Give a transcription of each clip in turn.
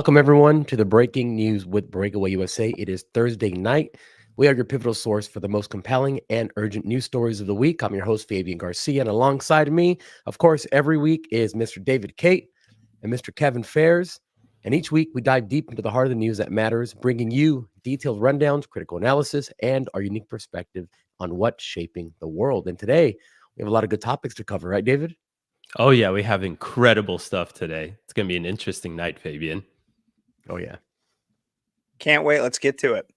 Welcome, everyone, to the Breaking News with Breakaway USA. It is Thursday night. We are your pivotal source for the most compelling and urgent news stories of the week. I'm your host, Fabian Garcia, and alongside me, of course, every week is Mr. David Tate and Mr. Kevin Fairs. And each week, we dive deep into the heart of the news that matters, bringing you detailed rundowns, critical analysis, and our unique perspective on what's shaping the world. And today, we have a lot of good topics to cover, right, David? Oh, yeah, we have incredible stuff today. It's going to be an interesting night, Fabian. Oh, yeah. Can't wait. Let's get to it.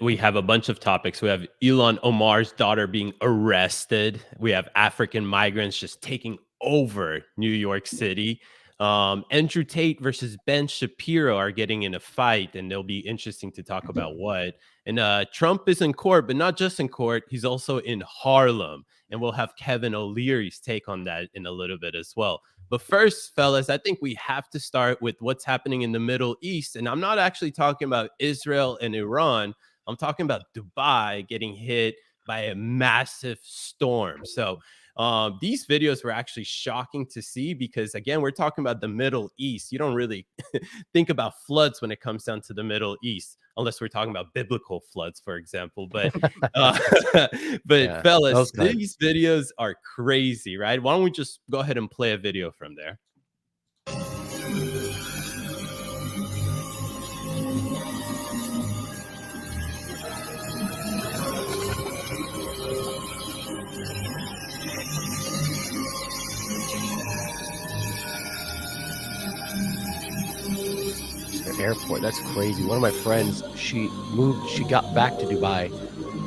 We have a bunch of topics. We have Ilhan Omar's daughter being arrested. We have African migrants just taking over New York City. Andrew Tate versus Ben Shapiro are getting in a fight, and it'll be interesting to talk about what. And Trump is in court, but not just in court. He's also in Harlem. And we'll have Kevin O'Leary's take on that in a little bit as well. But first, fellas, I think we have to start with what's happening in the Middle East. And I'm not actually talking about Israel and Iran. I'm talking about Dubai getting hit by a massive storm. So these videos were actually shocking to see because, again, we're talking about the Middle East. You don't really think about floods when it comes down to the Middle East, unless we're talking about biblical floods, for example. But Yeah, fellas, those kinds. these videos are crazy, right? Why don't we just go ahead and play a video from there? The airport. That's crazy. One of my friends, she got back to Dubai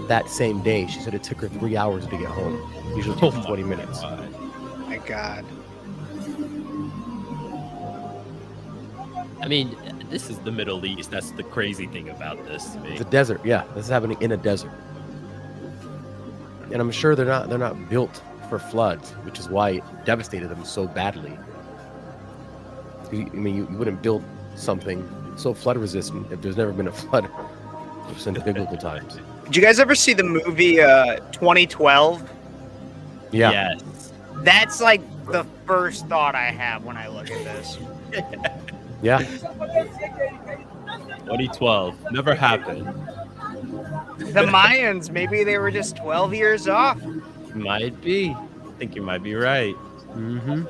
that same day. She said it took her 3 hours to get home. Usually it takes 20 minutes. My God. I mean, this is the Middle East. That's the crazy thing about this to me. It's a desert. Yeah, this is happening in a desert. And I'm sure they're not built for floods, which is why it devastated them so badly. You wouldn't build something so flood resistant if there's never been a flood since biblical times. Did you guys ever see the movie 2012? Yeah. Yes. That's like the first thought I have when I look at this. Yeah. 2012. Never happened. The Mayans, maybe they were just 12 years off. Might be. I think you might be right. Mm-hmm.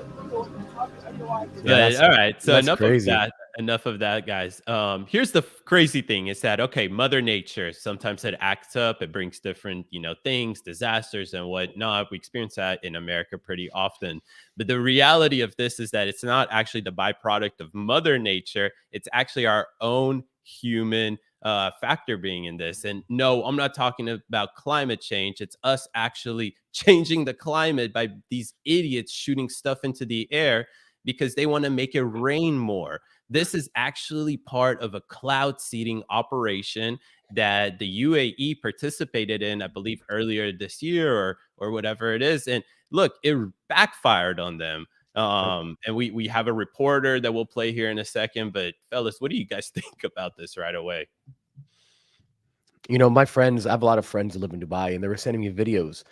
But, all right. So that's crazy. enough of that, guys. Here's the crazy thing is that, okay, Mother Nature, sometimes it acts up. It brings different, things, disasters and whatnot. We experience that in America pretty often. But the reality of this is that it's not actually the byproduct of Mother Nature. It's actually our own human factor being in this. And no, I'm not talking about climate change. It's us actually changing the climate by these idiots shooting stuff into the air because they want to make it rain more. This is actually part of a cloud seeding operation that the UAE participated in, I believe, earlier this year or whatever it is. And look, it backfired on them. And we have a reporter that we'll play here in a second. But fellas, what do you guys think about this right away? My friends, I have a lot of friends who live in Dubai, and they were sending me videos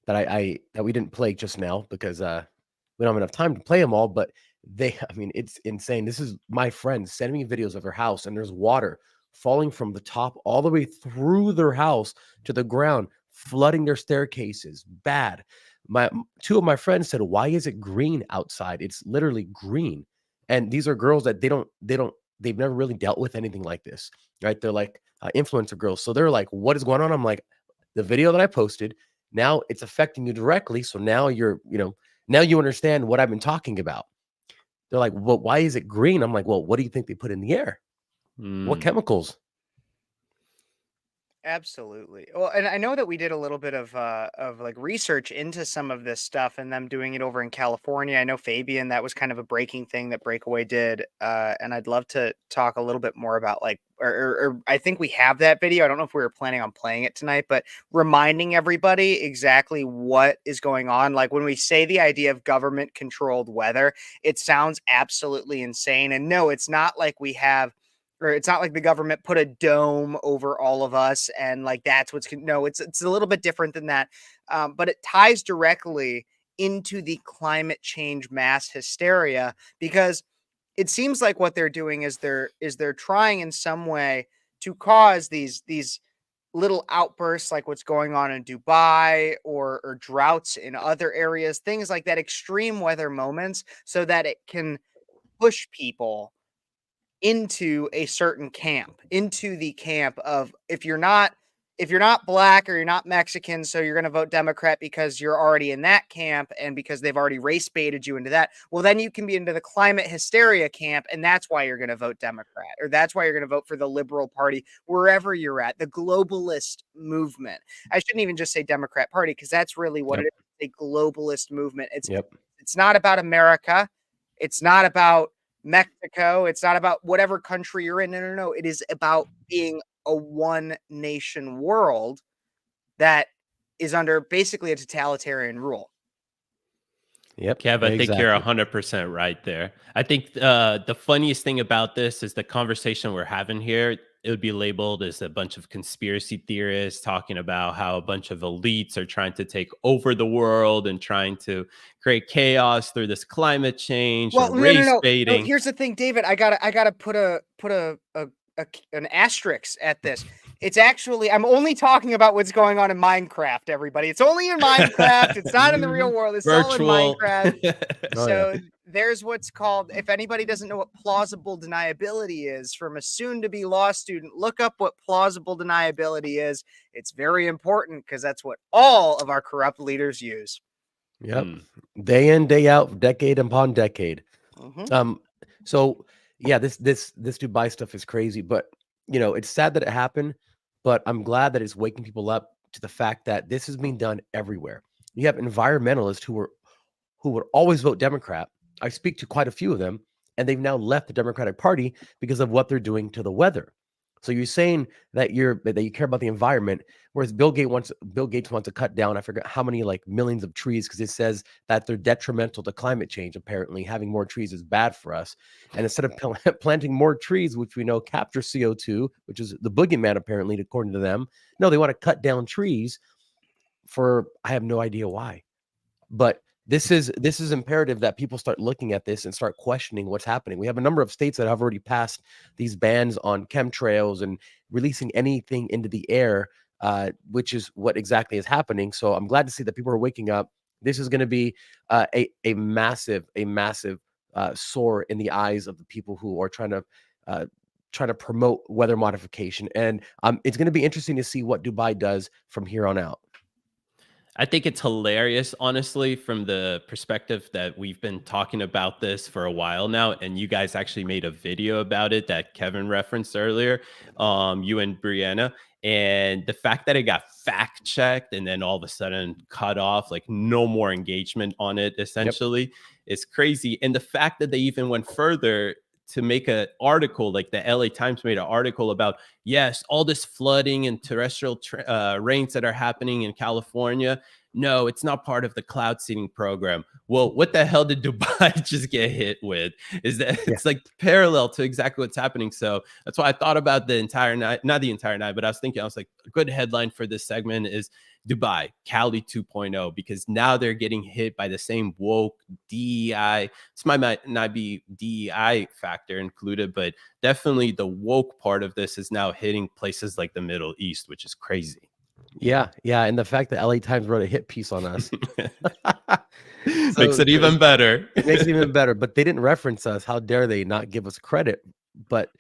that that we didn't play just now because we don't have enough time to play them all, but it's insane. This is my friends sending me videos of their house, and there's water falling from the top all the way through their house to the ground, flooding their staircases. Bad. Two of my friends said, "Why is it green outside? It's literally green." And these are girls that they've never really dealt with anything like this, right? They're like influencer girls, so they're like, "What is going on?" I'm like, "The video that I posted, now it's affecting you directly. So now now you understand what I've been talking about." They're like, "Well, why is it green?" I'm like, "Well, what do you think they put in the air? What chemicals?" Absolutely. Well, and I know that we did a little bit of like research into some of this stuff and them doing it over in California. I know Fabian, that was kind of a breaking thing that Breakaway did. And I'd love to talk a little bit more about or I think we have that video. I don't know if we were planning on playing it tonight, but reminding everybody exactly what is going on. Like when we say the idea of government controlled weather, it sounds absolutely insane. And no, it's not like it's not like the government put a dome over all of us and like that's no, it's a little bit different than that. But it ties directly into the climate change mass hysteria because it seems like what they're doing is they're trying in some way to cause these little outbursts like what's going on in Dubai or droughts in other areas, things like that, extreme weather moments, so that it can push people into a certain camp, into the camp of if you're not black or you're not Mexican, so you're going to vote Democrat because you're already in that camp and because they've already race baited you into that. Well, then you can be into the climate hysteria camp, and that's why you're going to vote Democrat, or that's why you're going to vote for the Liberal Party, wherever you're at, the globalist movement. I shouldn't even just say Democrat Party, because that's really what Yep. it is, a globalist movement. Yep. It's not about America. It's not about Mexico. It's not about whatever country you're in. No. It is about being a one nation world that is under basically a totalitarian rule. Yep. Kev, I think you're exactly. 100% right there. I think the funniest thing about this is the conversation we're having here. It would be labeled as a bunch of conspiracy theorists talking about how a bunch of elites are trying to take over the world and trying to create chaos through this climate change Well, or race no. baiting. Here's the thing, David. I gotta put an asterisk at this. It's actually, I'm only talking about what's going on in Minecraft, everybody. It's only in Minecraft. It's not in the real world. It's all in Virtual. Minecraft. Oh, So there's what's called, if anybody doesn't know what plausible deniability is from a soon-to-be law student, look up what plausible deniability is. It's very important because that's what all of our corrupt leaders use. Yep. Day in, day out, decade upon decade. Mhm. So yeah, this Dubai stuff is crazy, but it's sad that it happened, but I'm glad that it's waking people up to the fact that this is being done everywhere. You have environmentalists who would always vote Democrat. I speak to quite a few of them, and they've now left the Democratic Party because of what they're doing to the weather. So you're saying that you care about the environment, whereas Bill Gates wants to cut down, I forget how many, like, millions of trees, because it says that they're detrimental to climate change. Apparently, having more trees is bad for us. And instead of planting more trees, which we know capture CO2, which is the boogeyman apparently, according to them, no, they want to cut down trees for I have no idea why. But this is imperative that people start looking at this and start questioning what's happening. We have a number of states that have already passed these bans on chemtrails and releasing anything into the air, which is what exactly is happening. So I'm glad to see that people are waking up. This is going to be a massive sore in the eyes of the people who are trying to promote weather modification, and it's going to be interesting to see what Dubai does from here on out. I think it's hilarious, honestly, from the perspective that we've been talking about this for a while now, and you guys actually made a video about it that Kevin referenced earlier, you and Brianna, and the fact that it got fact checked and then all of a sudden cut off, like no more engagement on it, Yep. essentially, is crazy. And the fact that they even went further to make an article, like the LA Times made an article about, yes, all this flooding and terrestrial rains that are happening in California. No, it's not part of the cloud seeding program. Well, what the hell did Dubai just get hit with? Is that Yeah. it's like parallel to exactly what's happening. So that's why I thought about the entire night, not the entire night, but I was like, a good headline for this segment is Dubai, Cali 2.0, because now they're getting hit by the same woke DEI. This might not be DEI factor included, but definitely the woke part of this is now hitting places like the Middle East, which is crazy. Yeah, and the fact that LA Times wrote a hit piece on us Makes it even better. it makes it even better, but they didn't reference us. How dare they not give us credit? But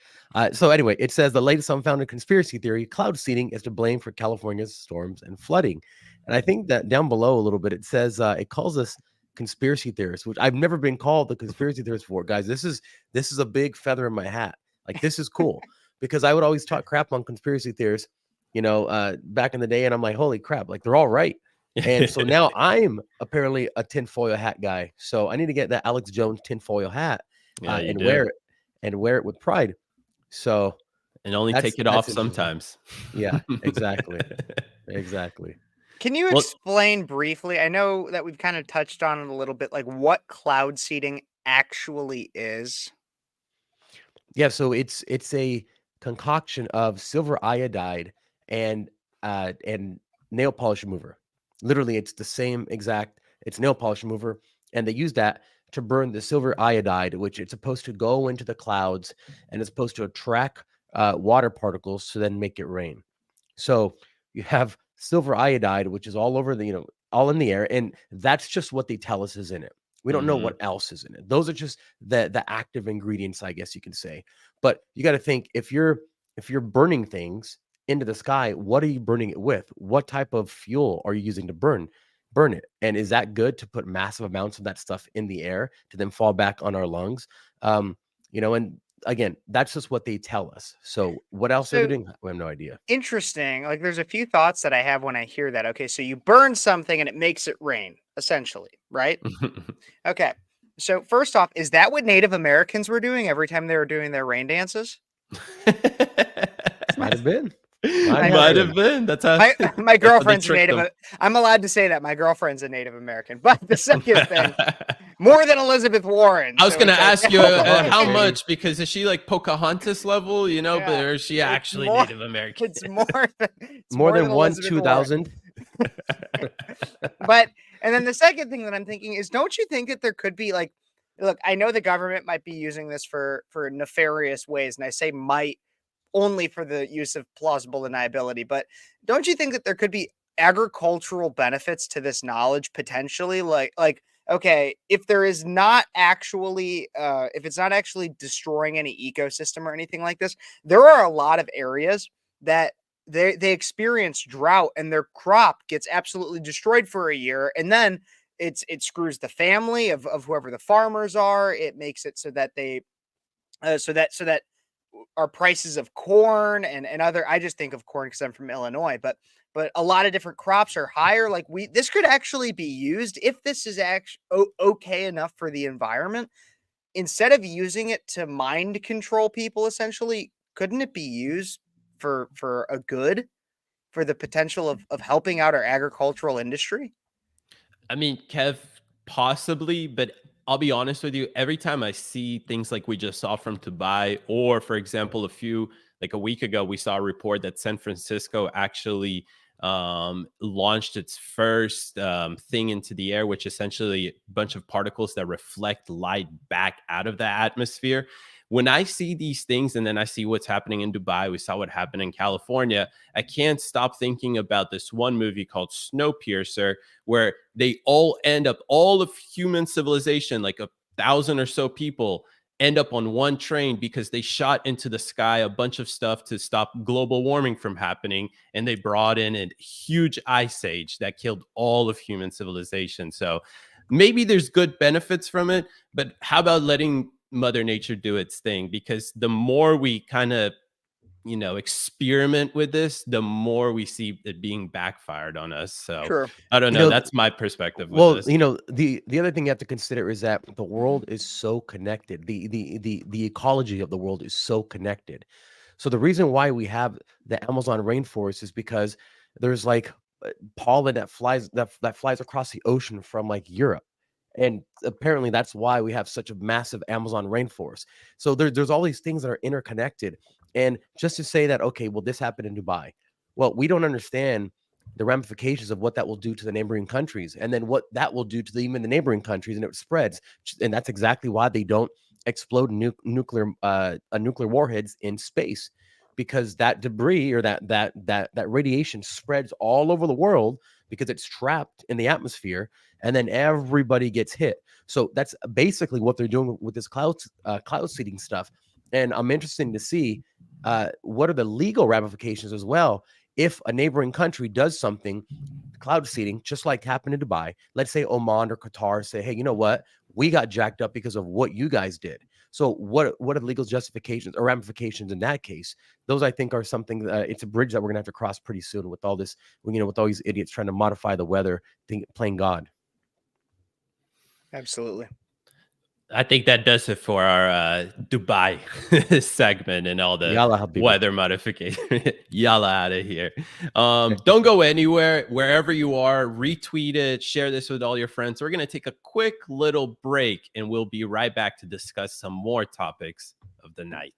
so anyway, it says the latest unfounded conspiracy theory: cloud seeding is to blame for California's storms and flooding. And I think that down below a little bit, it says it calls us conspiracy theorists, which I've never been called the conspiracy theorist for. Guys, this is a big feather in my hat. Like, this is cool because I would always talk crap on conspiracy theorists, back in the day, and I'm like, holy crap, like, they're all right. And so now I'm apparently a tinfoil hat guy. So I need to get that Alex Jones tinfoil hat Yeah, you and do. wear it with pride. So And only that's take it off interesting. sometimes. Yeah, exactly. Exactly. Can you Well, explain briefly? I know that we've kind of touched on it a little bit, like what cloud seeding actually is. Yeah, so it's a concoction of silver iodide and nail polish remover. Literally, it's the same exact. It's nail polish remover, and they use that to burn the silver iodide, which it's supposed to go into the clouds and it's supposed to attract water particles to then make it rain. So you have silver iodide, which is all over the, all in the air, and that's just what they tell us is in it. We don't know Mhm. what else is in it. Those are just the active ingredients, I guess you can say. But you got to think, if you're burning things into the sky, what are you burning it with? What type of fuel are you using to burn it? And is that good to put massive amounts of that stuff in the air to then fall back on our lungs? And again, that's just what they tell us. So what else are they So doing? We have no idea. interesting. Like, there's a few thoughts that I have when I hear that. Okay, so you burn something and it makes it rain, essentially, right? Okay. So first off, is that what Native Americans were doing every time they were doing their rain dances? Might have been. Might I have Might heard have been. been. That's how my that's how they girlfriend's a tricked Native. them. I'm allowed to say that my girlfriend's a Native American. But the second thing, more than Elizabeth Warren. I was So gonna it's like, ask you Pocahontas, how baby. much, because is she like Pocahontas level, but yeah, or is she it's actually more. Native American? It's more. It's More more than than one Elizabeth Warren. 2000. But and then the second thing that I'm thinking is, don't you think that there could be like, look, I know the government might be using this for nefarious ways, and I say might only for the use of plausible deniability, but don't you think that there could be agricultural benefits to this knowledge potentially? Like okay, if there is not actually if it's not actually destroying any ecosystem or anything like this, there are a lot of areas that they experience drought and their crop gets absolutely destroyed for a year, and then it screws the family of whoever the farmers are. It makes it so that they so that our prices of corn and other, I just think of corn because I'm from Illinois, but a lot of different crops are higher. Like, this could actually be used if this is actually okay enough for the environment. Instead of using it to mind control people, essentially, couldn't it be used for a good, for the potential of helping out our agricultural industry? I mean, Kev, possibly, but I'll be honest with you. Every time I see things like we just saw from Dubai, or for example, like a week ago, we saw a report that San Francisco actually launched its first thing into the air, which essentially a bunch of particles that reflect light back out of the atmosphere. When I see these things and then I see what's happening in Dubai, we saw what happened in California, I can't stop thinking about this one movie called Snowpiercer, where they all end up, all of human civilization, like 1,000 or so people, end up on one train because they shot into the sky a bunch of stuff to stop global warming from happening. And they brought in a huge ice age that killed all of human civilization. So maybe there's good benefits from it, but how about letting Mother Nature do its thing? Because the more we kind of experiment with this, the more we see it being backfired on us. So True. I don't You know. know, That's my perspective with well, this. the other thing you have to consider is that the world is so connected. The ecology of the world is so connected. So the reason why we have the Amazon rainforest is because there's like pollen that flies across the ocean from like Europe. And apparently that's why we have such a massive Amazon rainforest. So there's all these things that are interconnected. And just to say that, okay, well, this happened in Dubai. Well, we don't understand the ramifications of what that will do to the neighboring countries, and then what that will do to even the neighboring countries, and it spreads. And that's exactly why they don't explode nuclear warheads in space, because that debris or that radiation spreads all over the world because it's trapped in the atmosphere, and then everybody gets hit. So that's basically what they're doing with this cloud seeding stuff. And I'm interested to see what are the legal ramifications as well if a neighboring country does something, cloud seeding, just like happened in Dubai. Let's say Oman or Qatar say, hey, you know what? We got jacked up because of what you guys did. So what are the legal justifications or ramifications in that case? Those, I think, are something it's a bridge that we're gonna have to cross pretty soon with all this, with all these idiots trying to modify the weather, playing God. Absolutely. I think that does it for our Dubai segment and all the Yalla Habibi. weather modification. Yalla out of here. Don't go anywhere. Wherever you are, retweet it, share this with all your friends. We're going to take a quick little break and we'll be right back to discuss some more topics of the night.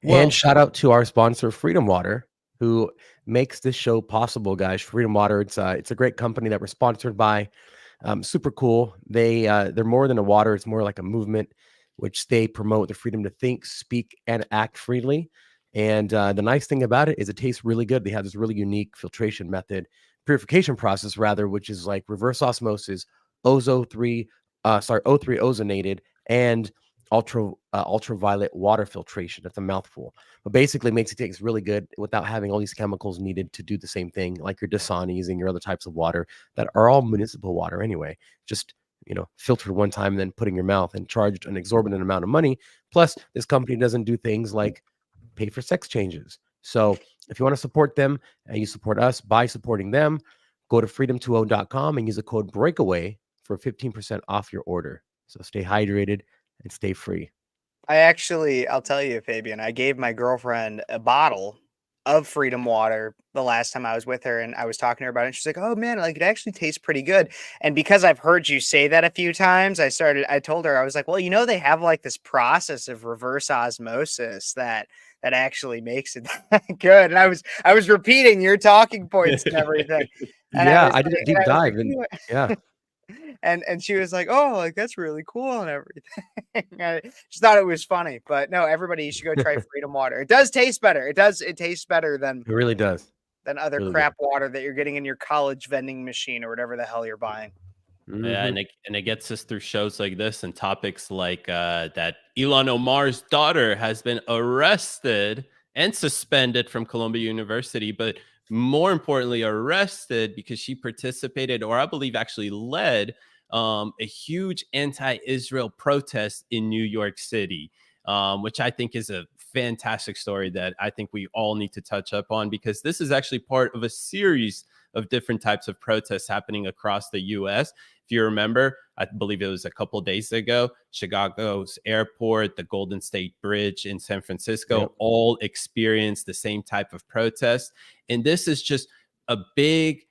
Well, And shout out to our sponsor, Freedom Water, who makes this show possible, guys. Freedom Water, it's a great company that we're sponsored by. Super cool. They're more than a water; it's more like a movement, which they promote the freedom to think, speak, and act freely. And the nice thing about it is it tastes really good. They have this really unique filtration method, purification process rather, which is like reverse osmosis, O3 ozonated, and ultraviolet water filtration. That's a mouthful, but basically makes it taste really good without having all these chemicals needed to do the same thing, like your Dasanis and your other types of water that are all municipal water anyway. Just filtered one time and then put in your mouth and charged an exorbitant amount of money. Plus, this company doesn't do things like pay for sex changes. So if you want to support them and you support us by supporting them, go to freedom20.com and use the code breakaway for 15% off your order. So stay hydrated and stay free. I'll tell you, Fabian, I gave my girlfriend a bottle of Freedom Water the last time I was with her, and I was talking to her about it. And she's like, "Oh man, like it actually tastes pretty good." And because I've heard you say that a few times, I told her, I was like, "Well, they have like this process of reverse osmosis that actually makes it good." And I was repeating your talking points and everything. And Yeah, I did a deep dive and yeah. And she was like, "Oh, like that's really cool and everything." I just thought it was funny, but no, everybody, you should go try Freedom Water. It does taste better. It tastes better It really does. than other Really crap water that you're getting in your college vending machine or whatever the hell you're buying. yeah, Mhm. and it gets us through shows like this and topics like that Ilhan Omar's daughter has been arrested and suspended from Columbia University, but more importantly, arrested because she participated, or I believe actually led, a huge anti-Israel protest in New York City, which I think is a fantastic story that I think we all need to touch up on, because this is actually part of a series of different types of protests happening across the U.S. If you remember, I believe it was a couple days ago, Chicago's airport, the Golden State Bridge in San Francisco, Yep. all experienced the same type of protest. And this is just a big,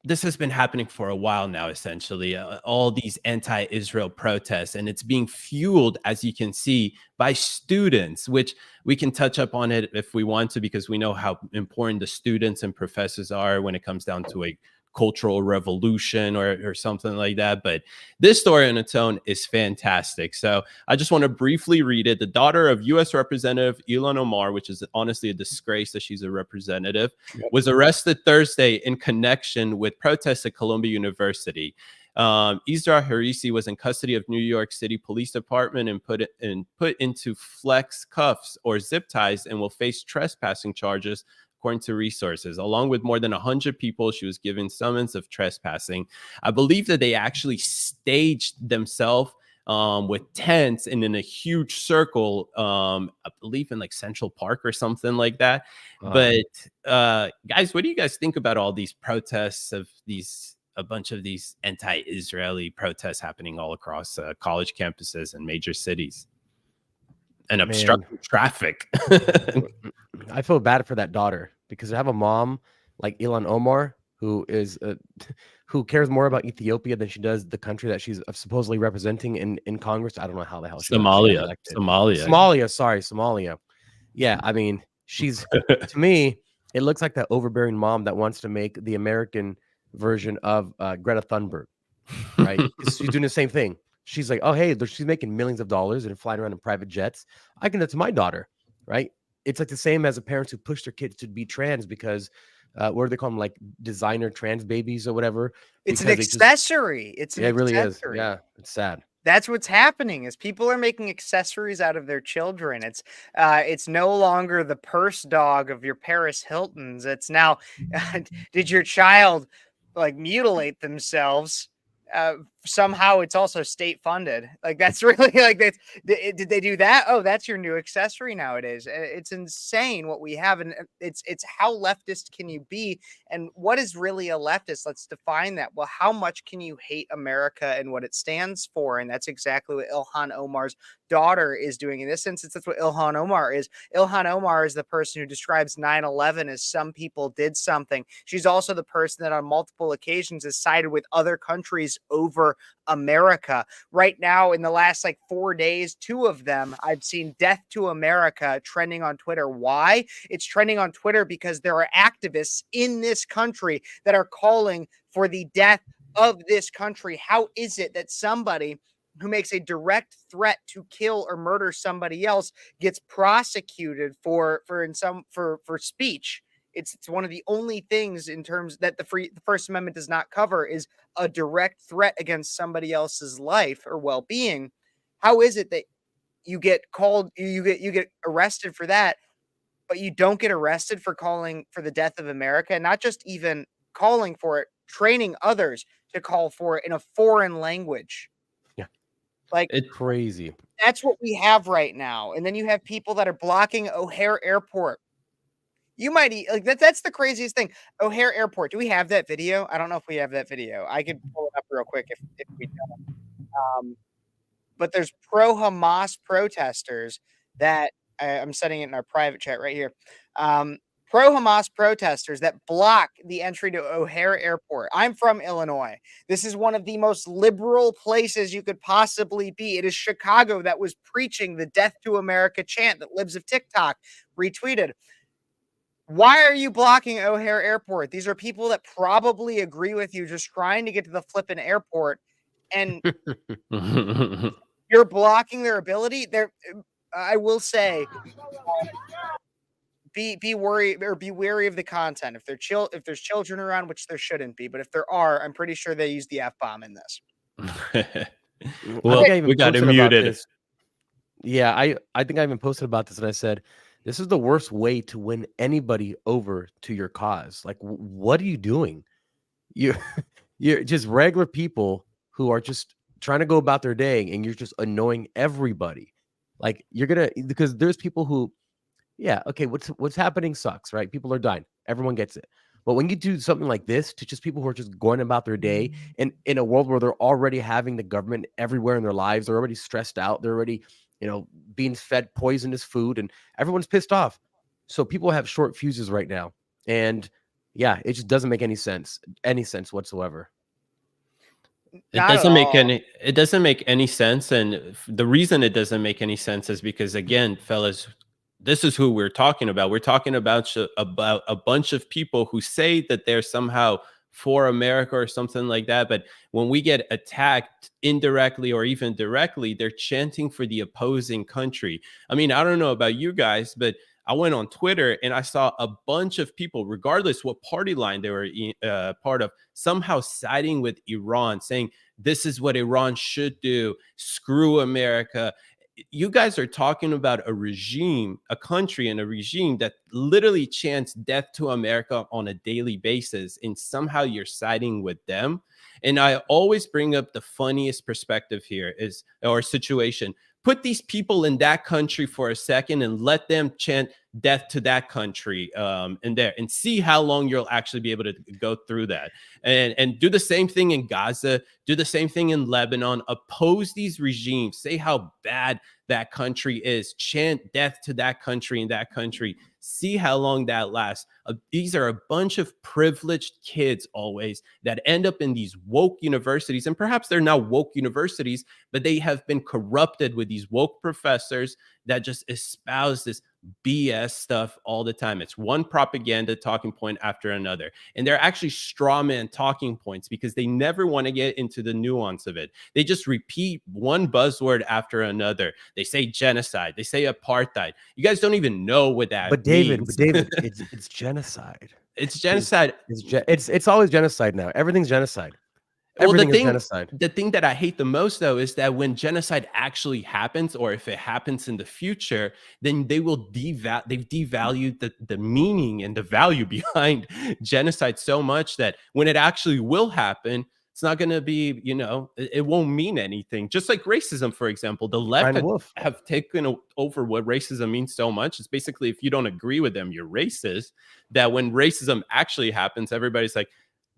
this has been happening for a while now, essentially, all these anti-Israel protests, and it's being fueled, as you can see, by students, which we can touch up on it if we want to, because we know how important the students and professors are when it comes down to a cultural revolution or something like that. But this story on its own is fantastic. So I just want to briefly read it. The daughter of U.S. Representative Ilhan Omar, which is honestly a disgrace that she's a representative, was arrested Thursday in connection with protests at Columbia University. Isra Harisi was in custody of New York City Police Department and put into flex cuffs or zip ties and will face trespassing charges, according to resources. Along with more than 100 people, she was given summons of trespassing. I believe that they actually staged themselves with tents and in a huge circle, I believe in like Central Park or something like that. But guys, what do you guys think about all these protests of a bunch of these anti-Israeli protests happening all across college campuses and major cities and obstructing traffic? I feel bad for that daughter because I have a mom like Ilhan Omar who is who cares more about Ethiopia than she does the country that she's supposedly representing in Congress. I don't know how the hell she got elected. Somalia. Yeah, I mean, she's to me, it looks like that overbearing mom that wants to make the American version of Greta Thunberg, right? Because she's doing the same thing. She's like, oh, hey, she's making millions of dollars and flying around in private jets. I can do that to my daughter, right? It's like the same as the parents who push their kids to be trans because what do they call them, like designer trans babies or whatever? It's an Because accessory. it really is. Yeah, it's sad. That's what's happening is people are making accessories out of their children. It's no longer the purse dog of your Paris Hiltons. It's now, did your child like mutilate themselves? Somehow it's also state funded. Like that's really like that. Did they do that? Oh, that's your new accessory nowadays. It's insane what we have, and it's how leftist can you be, and what is really a leftist? Let's define that. Well, how much can you hate America and what it stands for? And that's exactly what Ilhan Omar's daughter is doing in this instance. That's what Ilhan Omar is. Ilhan Omar is the person who describes 9/11 as some people did something. She's also the person that on multiple occasions has sided with other countries lives over America. Right now, in the last like 4 days, 2 of them, I've seen Death to America trending on Twitter. Why? It's trending on Twitter because there are activists in this country that are calling for the death of this country. How is it that somebody who makes a direct threat to kill or murder somebody else gets prosecuted for speech? It's one of the only things in terms that the First Amendment does not cover is a direct threat against somebody else's life or well-being. How is it that you get arrested for that, but you don't get arrested for calling for the death of America? And not just even calling for it, training others to call for it in a foreign language. Yeah. Like, It's Crazy. that's what we have right now. And then you have people that are blocking O'Hare Airport. You might like that's the craziest thing. O'Hare Airport. Do we have that video? I don't know if we have that video. I could pull it up real quick if we don't. But there's pro-Hamas protesters that I'm setting it in our private chat right here. Pro-Hamas protesters that block the entry to O'Hare Airport. I'm from Illinois. This is one of the most liberal places you could possibly be. It is Chicago that was preaching the Death to America chant that Libs of TikTok retweeted. Why are you blocking O'Hare Airport? These are people that probably agree with you, just trying to get to the flipping airport, and you're blocking their ability. I will say, be worried or be wary of the content. If there's children around, which there shouldn't be, but if there are, I'm pretty sure they use the F-bomb in this. Well, we got it muted. Yeah, I think I even posted about this, and I said, this is the worst way to win anybody over to your cause. Like, what are you doing? You're just regular people who are just trying to go about their day, and you're just annoying everybody. Like, because there's people who, yeah, okay, what's happening sucks, right? People are dying. Everyone gets it. But when you do something like this to just people who are just going about their day, and in a world where they're already having the government everywhere in their lives, they're already stressed out, they're already being fed poisonous food, and everyone's pissed off. So people have short fuses right now. And yeah, it just doesn't make any sense whatsoever. It doesn't make any sense. And the reason it doesn't make any sense is because, again, fellas, this is who we're talking about. We're talking about a bunch of people who say that they're somehow for America or something like that. But when we get attacked indirectly or even directly, they're chanting for the opposing country. I mean, I don't know about you guys, but I went on Twitter and I saw a bunch of people, regardless what party line they were part of, somehow siding with Iran, saying this is what Iran should do. Screw America. You guys are talking about a regime, a country and a regime that literally chants death to America on a daily basis, and somehow you're siding with them. And I always bring up the funniest perspective here or situation. Put these people in that country for a second and let them chant death to that country and see how long you'll actually be able to go through that. And do the same thing in Gaza, do the same thing in Lebanon, oppose these regimes, say how bad that country is, chant death to that country and that country, see how long that lasts. These are a bunch of privileged kids always that end up in these woke universities, and perhaps they're not woke universities, but they have been corrupted with these woke professors that just espouse this BS stuff all the time. It's one propaganda talking point after another. And they're actually straw man talking points because they never want to get into the nuance of it. They just repeat one buzzword after another. They say genocide. They say apartheid. You guys don't even know what that means. But David, it's genocide. It's genocide. It's always genocide now. Everything's genocide. Everything is genocide. The thing that I hate the most, though, is that when genocide actually happens, or if it happens in the future, then they've devalued the meaning and the value behind genocide so much that when it actually will happen, it's not going to be, it won't mean anything. Just like racism, for example, the left have taken over what racism means so much. It's basically, if you don't agree with them, you're racist. That when racism actually happens, everybody's like,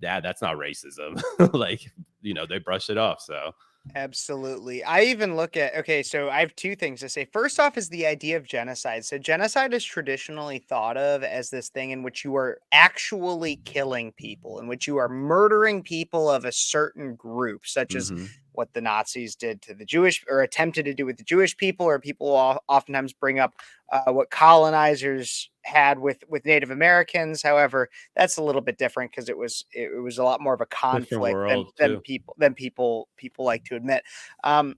yeah, that's not racism. Like, they brush it off. So Absolutely. I even look at, okay, so I have two things to say. First off is the idea of genocide. So genocide is traditionally thought of as this thing in which you are actually killing people, in which you are murdering people of a certain group, such as Mm-hmm. what the Nazis did to the Jewish, or attempted to do with the Jewish people, or people oftentimes bring up what colonizers had with Native Americans. However, that's a little bit different because it was a lot more of a Different conflict than world too. people like to admit. Um,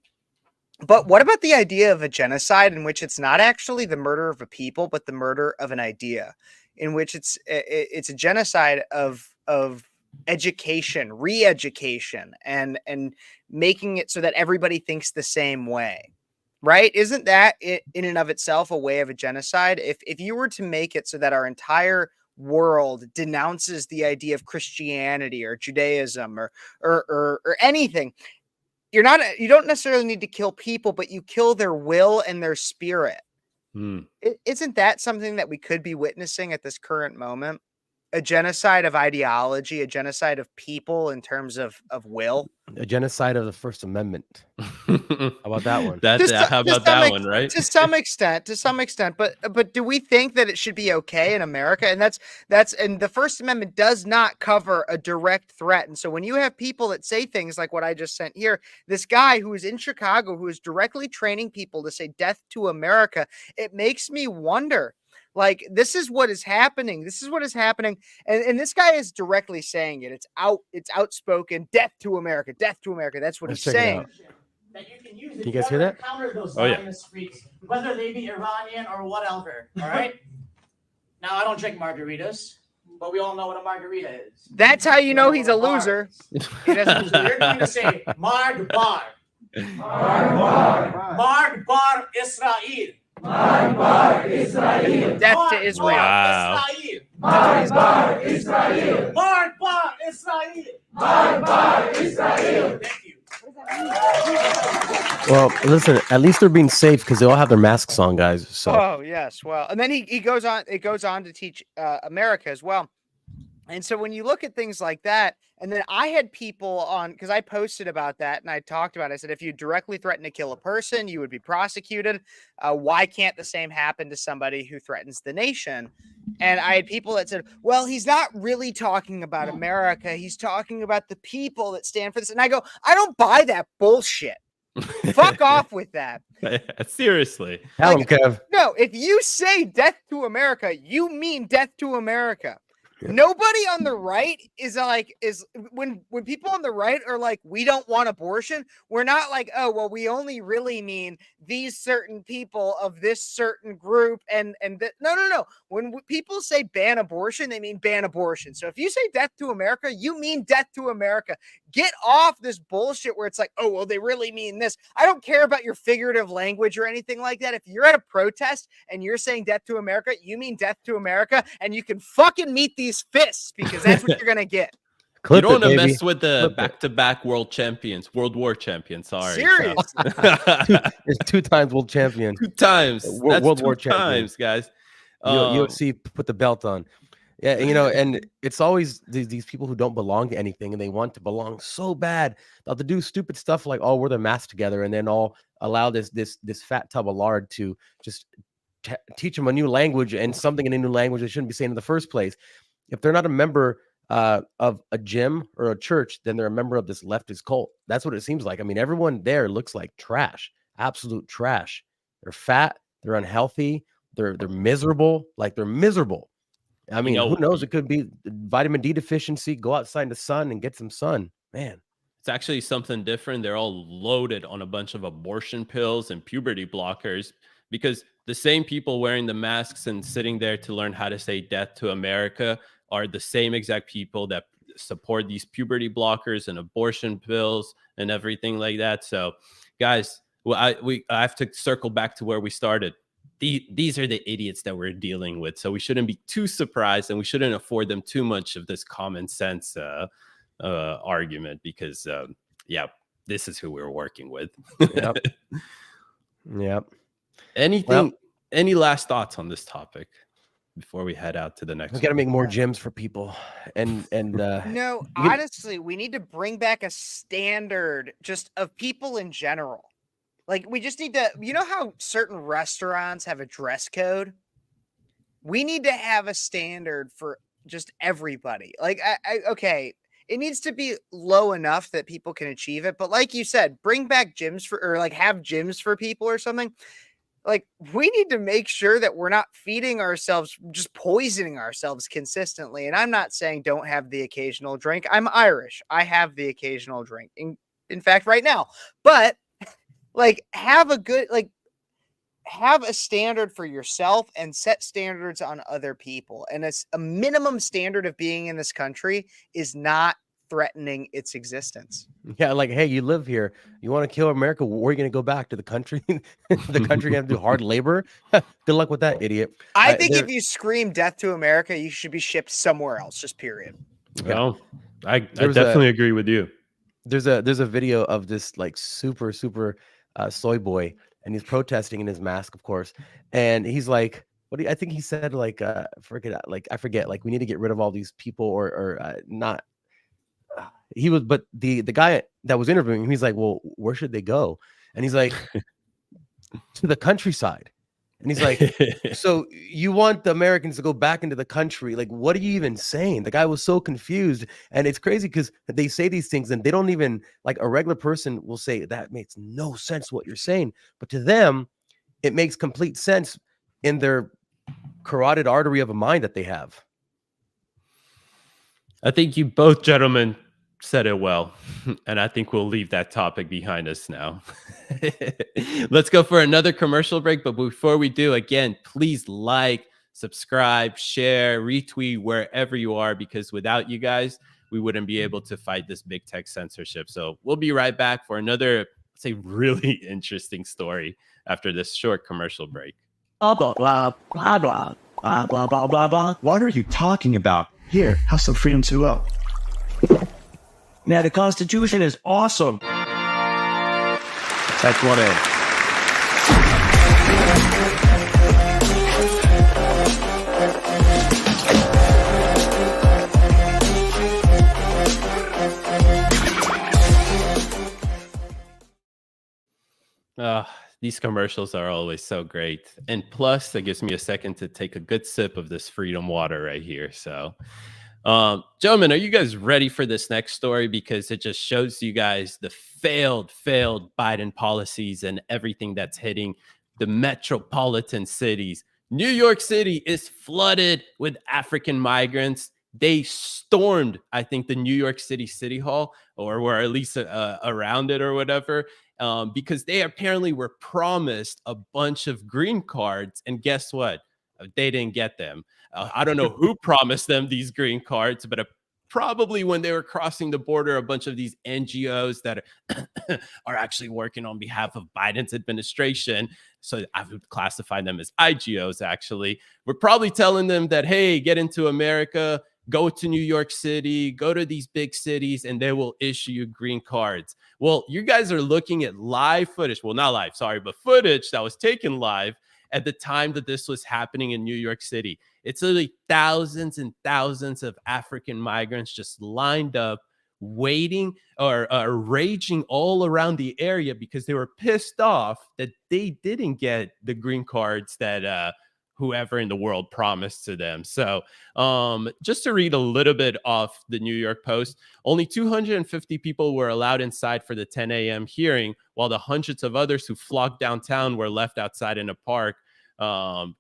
but what about the idea of a genocide in which it's not actually the murder of a people, but the murder of an idea, in which it's a genocide of education, re-education, and making it so that everybody thinks the same way. Right? Isn't that in and of itself a way of a genocide? If you were to make it so that our entire world denounces the idea of Christianity or Judaism or anything, you don't necessarily need to kill people, but you kill their will and their spirit. Mm. Isn't that something that we could be witnessing at this current moment? A genocide of ideology, a genocide of people in terms of will. A genocide of the First Amendment. How about that one? How about that one, right? To some extent, but do we think that it should be okay in America? And and the First Amendment does not cover a direct threat. And so when you have people that say things like what I just sent here, this guy who is in Chicago who is directly training people to say death to America, it makes me wonder. Like, this is what is happening. This is what is happening. And this guy is directly saying it. It's outspoken. Death to America. Death to America. That's what Let's he's check it saying. out. That you can use Can you guys hear that? counter those Oh, yeah. Zionist freaks, whether they be Iranian or whatever. All right. Now I don't drink margaritas, but we all know what a margarita is. That's how you know he's a loser. He doesn't. So you're going to say Marg Bar. Marg Bar Israel. Death to Israel. Wow. Marg Bar Israel. Marg Bar Israel. Marg Bar Israel. Thank you. Well, listen, at least they're being safe because they all have their masks on, guys. So Oh yes, well, and then he goes on. It goes on to teach America as well. And so when you look at things like that, and then I had people on, because I posted about that and I talked about it. I said, if you directly threaten to kill a person, you would be prosecuted. Why can't the same happen to somebody who threatens the nation? And I had people that said, well, he's not really talking about America. He's talking about the people that stand for this. And I go, I don't buy that bullshit. Fuck off with that. Seriously. tell them, Kev. No, if you say death to America, you mean death to America. Yeah. Nobody on the right is when people on the right are like, we don't want abortion, we're not like, oh, well, we only really mean these certain people of this certain group. No. When people say ban abortion, they mean ban abortion. So if you say death to America, you mean death to America. Get off this bullshit where it's like, oh, well, they really mean this. I don't care about your figurative language or anything like that. If you're at a protest and you're saying death to America, you mean death to America, and you can fucking meet these fists because that's what you're going to get. Clip you don't it, want to baby. mess with the Clip it. back-to-back world war champions. Sorry. Seriously. It's 2 times world champion. 2 times. That's World 2 War champion. times, guys. UFC put the belt on. Yeah, and it's always these people who don't belong to anything and they want to belong so bad. They'll have to do stupid stuff like, oh, wear their masks together, and then all allow this fat tub of lard to just teach them a new language and something in a new language they shouldn't be saying in the first place. If they're not a member of a gym or a church, then they're a member of this leftist cult. That's what it seems like. I mean, everyone there looks like trash, absolute trash. They're fat, they're unhealthy, they're miserable, like they're miserable. I mean, who knows? It could be vitamin D deficiency. Go outside in the sun and get some sun, man. It's actually something different. They're all loaded on a bunch of abortion pills and puberty blockers because the same people wearing the masks and sitting there to learn how to say death to America are the same exact people that support these puberty blockers and abortion pills and everything like that. So, guys, well, I have to circle back to where we started. These are the idiots that we're dealing with. So we shouldn't be too surprised, and we shouldn't afford them too much of this common sense argument because, this is who we're working with. Yep. Any last thoughts on this topic? before we head out to the next We got to one? make more gyms for people, and No, you can- honestly, we need to bring back a standard just of people in general. Like, we just need to, you know how certain restaurants have a dress code? We need to have a standard for just everybody. Like, okay, it needs to be low enough that people can achieve it. But like you said, bring back gyms for, or like have gyms for people or something. Like, we need to make sure that we're not feeding ourselves, just poisoning ourselves consistently. And I'm not saying don't have the occasional drink. I'm Irish. I have the occasional drink. In fact, right now. But like, have a good, like, have a standard for yourself and set standards on other people. And it's a minimum standard of being in this country is not threatening its existence. yeah, like, hey, you live here. You want to kill America? Where are you going to go back to the country? The country going to do hard labor? Good luck with that, idiot. I think there- if you scream death to America, you should be shipped somewhere else, just period. Yeah. Oh, I was a- definitely agree with you. there's a video of this like super soy boy, and he's protesting in his mask, of course, and he's like, I think he said like I forget like we need to get rid of all these people or not. He was, but the guy that was interviewing him, he's like, well, where should they go? And he's like, to the countryside. And he's like, so you want the Americans to go back into the country? Like, what are you even saying? The guy was so confused. And it's crazy because they say these things and they don't even, like, a regular person will say that makes no sense what you're saying. But to them, it makes complete sense in their carotid artery of a mind that they have. I think you both gentlemen said it well, and I think we'll leave that topic behind us now. Let's go for another commercial break, but before we do, again, please like, subscribe, share, retweet wherever you are, because without you guys, we wouldn't be able to fight this big tech censorship. So we'll be right back for another, let's say, really interesting story after this short commercial break. Blah, blah, blah, blah, blah, blah, blah, blah, blah, blah. What are you talking about? Here, have some freedom to vote. Now, the Constitution is awesome. That's what it is. These commercials are always so great. And plus, that gives me a second to take a good sip of this freedom water right here. So, gentlemen, are you guys ready for this next story? Because it just shows you guys the failed Biden policies and everything that's hitting the metropolitan cities. New York City is flooded with African migrants. They stormed, I think, the New York City Hall, or were at least around it or whatever, because they apparently were promised a bunch of green cards. And guess what? They didn't get them. I don't know who promised them these green cards, but probably when they were crossing the border, a bunch of these NGOs that are actually working on behalf of Biden's administration. So I would classify them as IGOs, actually. We're probably telling them that, hey, get into America, go to New York City, go to these big cities, and they will issue you green cards. Well, you guys are looking at live footage. Well, not live, sorry, but footage that was taken live at the time that this was happening in New York City. It's literally thousands and thousands of African migrants just lined up, waiting or raging all around the area because they were pissed off that they didn't get the green cards that whoever in the world promised to them. So just to read a little bit off the New York Post, only 250 people were allowed inside for the 10 a.m. hearing, while the hundreds of others who flocked downtown were left outside in a park,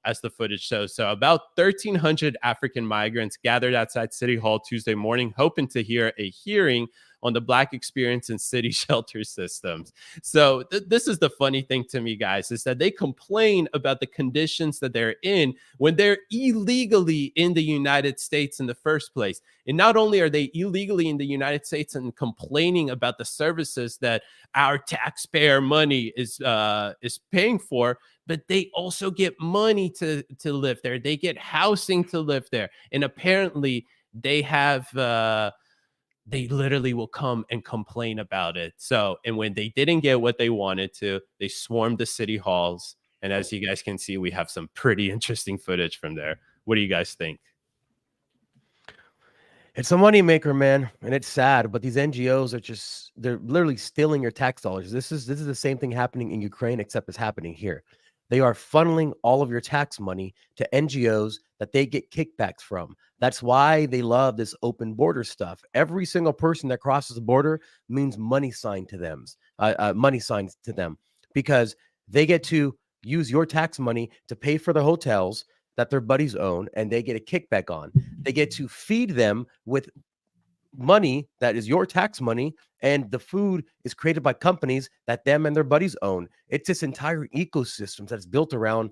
as the footage shows. So about 1,300 African migrants gathered outside City Hall Tuesday morning, hoping to hear a hearing on the Black experience in city shelter systems. So this is the funny thing to me, guys, is that they complain about the conditions that they're in when they're illegally in the United States in the first place. And not only are they illegally in the United States and complaining about the services that our taxpayer money is paying for, but they also get money to live there. They get housing to live there. And apparently they have they literally will come and complain about it. So, and when they didn't get what they wanted to, they swarmed the city halls. And as you guys can see, we have some pretty interesting footage from there. What do you guys think? It's a moneymaker, man, and it's sad. But these NGOs are they're literally stealing your tax dollars. This is the same thing happening in Ukraine, except it's happening here. They are funneling all of your tax money to NGOs that they get kickbacks from. That's why they love this open border stuff. Every single person that crosses the border means money sign to them, money signs to them, because they get to use your tax money to pay for the hotels that their buddies own, and they get a kickback on. They get to feed them with money that is your tax money, and the food is created by companies that them and their buddies own. It's this entire ecosystem that's built around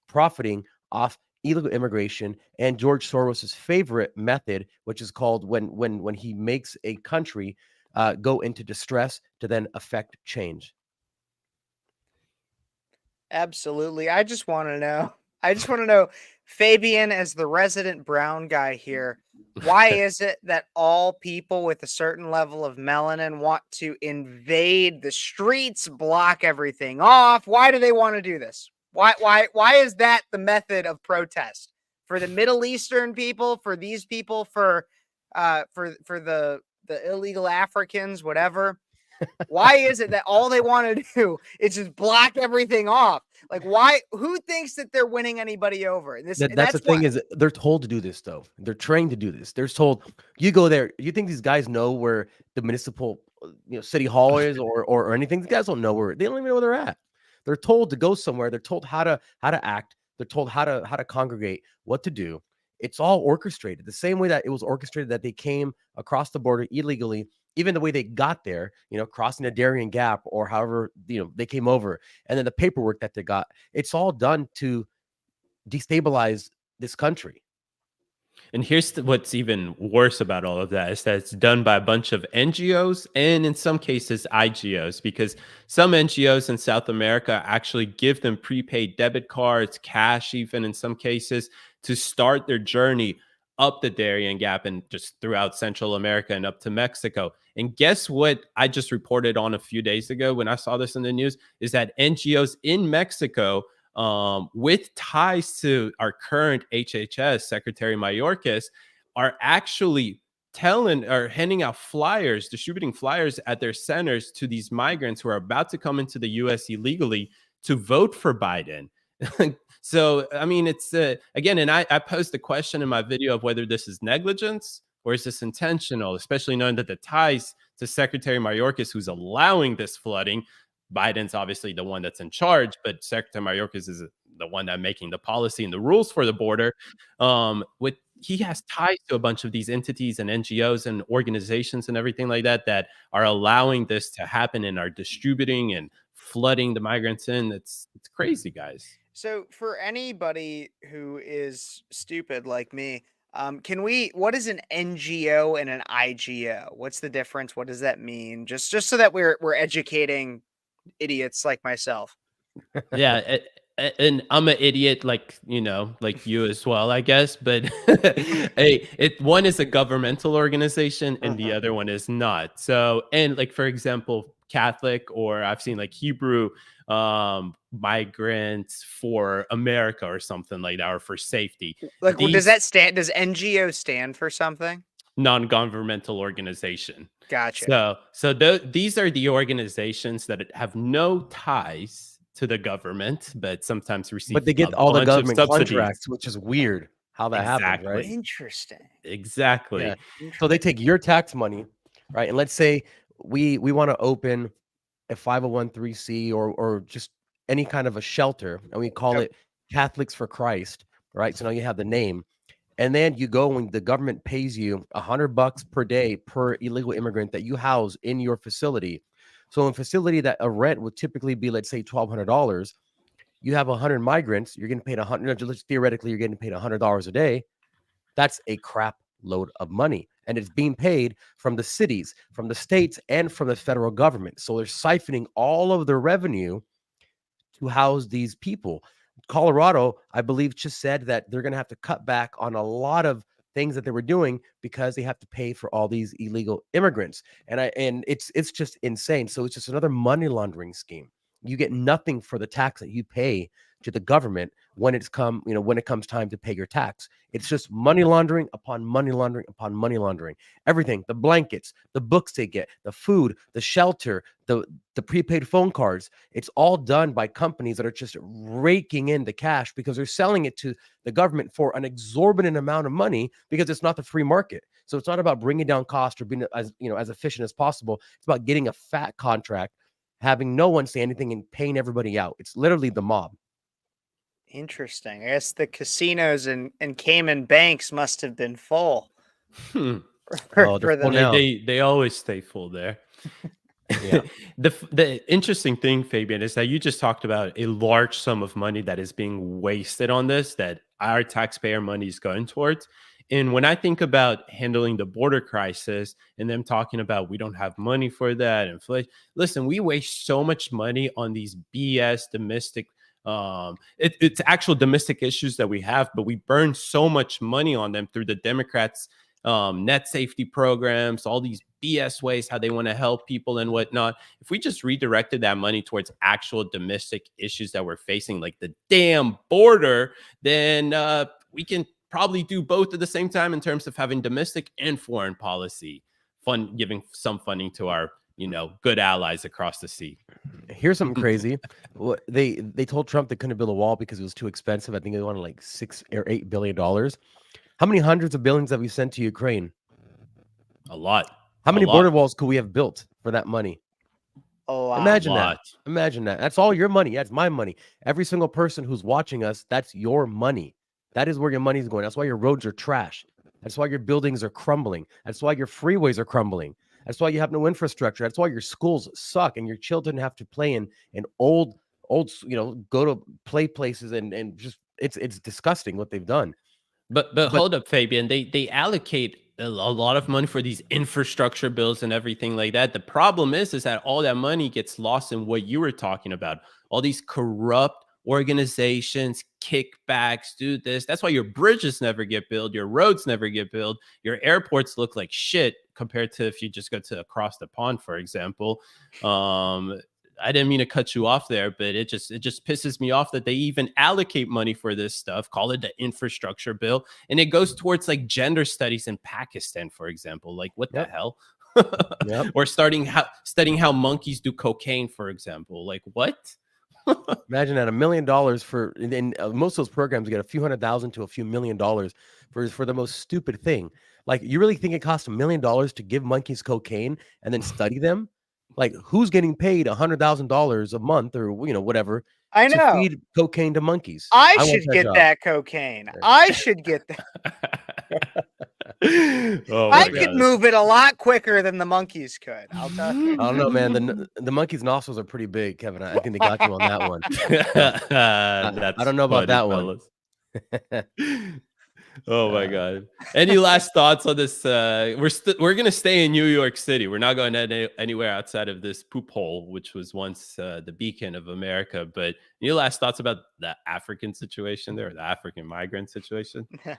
profiting off illegal immigration and George Soros's favorite method, which is called when he makes a country go into distress to then affect change. Absolutely. I just want to know, Fabian, as the resident brown guy here, why is it that all people with a certain level of melanin want to invade the streets, block everything off? Why do they want to do this? Why is that the method of protest? For the Middle Eastern people, for these people, for the illegal Africans, whatever. Why is it that all they want to do is just block everything off? Like, why? Who thinks that they're winning anybody over? That's the thing, is they're told to do this, though. They're trained to do this. They're told, you go there. You think these guys know where the municipal, city hall is, or anything? These guys don't know where. They don't even know where they're at. They're told to go somewhere. They're told how to act. They're told how to congregate, what to do. It's all orchestrated the same way that it was orchestrated that they came across the border illegally. Even the way they got there, crossing the Darien Gap, or however, they came over, and then the paperwork that they got, it's all done to destabilize this country. And here's what's even worse about all of that is that it's done by a bunch of NGOs and in some cases IGOs, because some NGOs in South America actually give them prepaid debit cards, cash, even in some cases, to start their journey up the Darien Gap and just throughout Central America and up to Mexico. And guess what I just reported on a few days ago when I saw this in the news is that NGOs in Mexico, with ties to our current HHS, Secretary Mayorkas, are actually handing out flyers, distributing flyers at their centers to these migrants who are about to come into the U.S. illegally to vote for Biden. So, I mean, it's again, and I posed the question in my video of whether this is negligence or is this intentional, especially knowing that the ties to Secretary Mayorkas, who's allowing this flooding. Biden's obviously the one that's in charge, but Secretary Mayorkas is the one that's making the policy and the rules for the border. He has ties to a bunch of these entities and NGOs and organizations and everything like that that are allowing this to happen and are distributing and flooding the migrants in. It's crazy, guys. So for anybody who is stupid like me, what is an NGO and an IGO? What's the difference? What does that mean? Just so that we're educating idiots like myself. Yeah. And I'm an idiot, like you as well, I guess. But one is a governmental organization and the other one is not. So, and like, for example, Catholic, or I've seen like Hebrew Migrants for America or something like that, or for safety. Like, does NGO stand for something? Non-governmental organization. Gotcha. So these are the organizations that have no ties to the government, but sometimes receive. But they get all the government contracts, which is weird how that happens, right? Interesting. Exactly. Yeah. So they take your tax money, right? And let's say we want to open a 501(c)(3) or just any kind of a shelter, and we call it Catholics for Christ, right? So now you have the name. And then you go when the government pays you $100 per day per illegal immigrant that you house in your facility. So in a facility that a rent would typically be, let's say, $1,200, you have 100 migrants, you're getting paid theoretically, you're getting paid $100 a day. That's a crap load of money. And it's being paid from the cities, from the states, and from the federal government. So they're siphoning all of their revenue to house these people. Colorado, I believe, just said that they're going to have to cut back on a lot of things that they were doing because they have to pay for all these illegal immigrants. And it's just insane. So it's just another money laundering scheme. You get nothing for the tax that you pay to the government when it comes time to pay your tax. It's just money laundering upon money laundering upon money laundering. Everything, the blankets, the books they get, the food, the shelter, the prepaid phone cards. It's all done by companies that are just raking in the cash because they're selling it to the government for an exorbitant amount of money because it's not the free market. So it's not about bringing down cost or being as efficient as possible. It's about getting a fat contract, having no one say anything, and paying everybody out. It's literally the mob. Interesting. I guess the casinos and Cayman banks must have been full. Oh, For they're full the now. They always stay full there. Yeah. The interesting thing, Fabian, is that you just talked about a large sum of money that is being wasted on this, that our taxpayer money is going towards. And when I think about handling the border crisis and them talking about we don't have money for that, inflation, listen, we waste so much money on these BS domestic it's actual domestic issues that we have, but we burn so much money on them through the Democrats' net safety programs, all these BS ways how they want to help people and whatnot. If we just redirected that money towards actual domestic issues that we're facing, like the damn border, then we can probably do both at the same time in terms of having domestic and foreign policy, giving some funding to our good allies across the sea. Here's something crazy. They told Trump they couldn't build a wall because it was too expensive. I think they wanted like $6 or $8 billion. How many hundreds of billions have we sent to Ukraine? A lot. How many border walls could we have built for that money? a lot. Imagine that. Imagine that. That's all your money. That's my money. Every single person who's watching us, that's your money. That is where your money is going. That's why your roads are trash. That's why your buildings are crumbling. That's why your freeways are crumbling. That's why you have no infrastructure. That's why your schools suck and your children have to play in old, go to play places and just it's disgusting what they've done. But hold up, Fabian. They allocate a lot of money for these infrastructure bills and everything like that. The problem is that all that money gets lost in what you were talking about. All these corrupt organizations, kickbacks, do this. That's why your bridges never get built, your roads never get built, your airports look like shit compared to if you just go to across the pond, for example. I didn't mean to cut you off there, but it just pisses me off that they even allocate money for this stuff, call it the infrastructure bill, and it goes towards like gender studies in Pakistan, for example. Like, what the hell? Or studying how monkeys do cocaine, for example. Like, what? Imagine that $1 million for most of those programs get a few $100,000 to a few $1 million for the most stupid thing. Like, you really think it costs $1 million to give monkeys cocaine and then study them? Like, who's getting paid $100,000 a month or whatever? I know. To feed cocaine to monkeys. I should get that cocaine. I should get that. I could move it a lot quicker than the monkeys could. I'll tell you. I don't know, man. The monkey's nostrils are pretty big, Kevin. I think they got you on that one. I don't know about that one. Oh my God. Any last thoughts on this? We're gonna stay in New York City. We're not going anywhere outside of this poop hole, which was once the beacon of America. But any last thoughts about the African situation there, or the African migrant situation? No.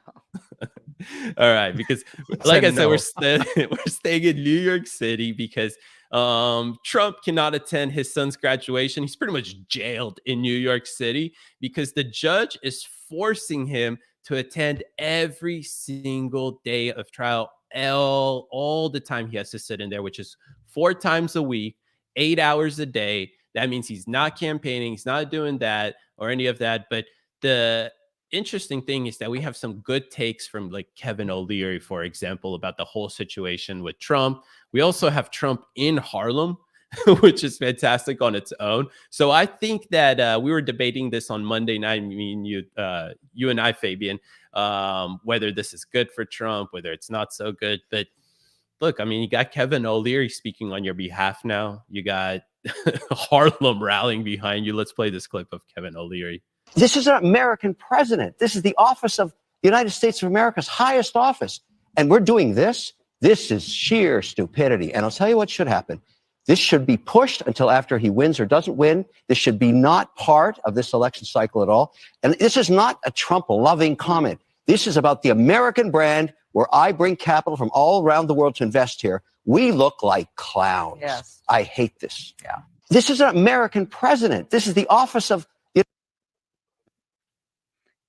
All right, because like I said, we're staying in New York City because Trump cannot attend his son's graduation. He's pretty much jailed in New York City because the judge is forcing him to attend every single day of trial, all the time he has to sit in there, which is 4 times a week, 8 hours a day. That means he's not campaigning, he's not doing that or any of that. But the interesting thing is that we have some good takes from like Kevin O'Leary, for example, about the whole situation with Trump. We also have Trump in Harlem, which is fantastic on its own. So I think that we were debating this on Monday night, you and I, Fabian, whether this is good for Trump, whether it's not so good. But look, I mean, you got Kevin O'Leary speaking on your behalf now. You got Harlem rallying behind you. Let's play this clip of Kevin O'Leary. This is an American president. This is the office of the United States of America's highest office. And we're doing this. This is sheer stupidity. And I'll tell you what should happen. This should be pushed until after he wins or doesn't win. This should be not part of this election cycle at all. And this is not a Trump-loving comment. This is about the American brand where I bring capital from all around the world to invest here. We look like clowns. Yes. I hate this. Yeah. This is an American president. This is the office of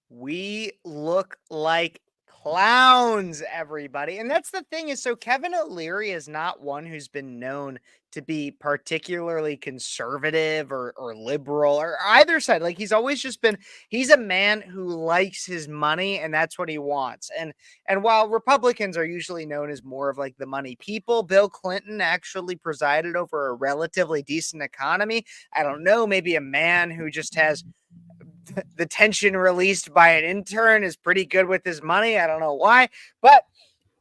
We look like clowns, everybody. And that's the thing is, so Kevin O'Leary is not one who's been known to be particularly conservative or liberal or either side. Like he's always just been, he's a man who likes his money and that's what he wants. And while Republicans are usually known as more of like the money people, Bill Clinton actually presided over a relatively decent economy. I don't know, maybe a man who just has the tension released by an intern is pretty good with his money. I don't know why, but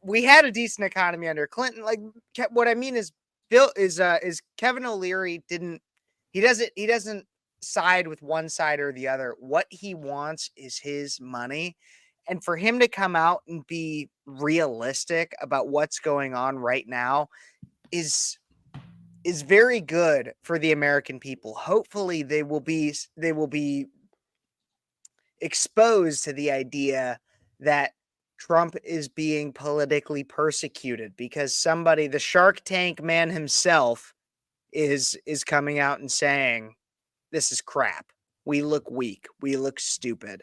we had a decent economy under Clinton. Like what I mean is Kevin O'Leary doesn't side with one side or the other. What he wants is his money. And for him to come out and be realistic about what's going on right now is very good for the American people. Hopefully they will be exposed to the idea that Trump is being politically persecuted because somebody, the Shark Tank man himself, is coming out and saying, this is crap. We look weak. We look stupid.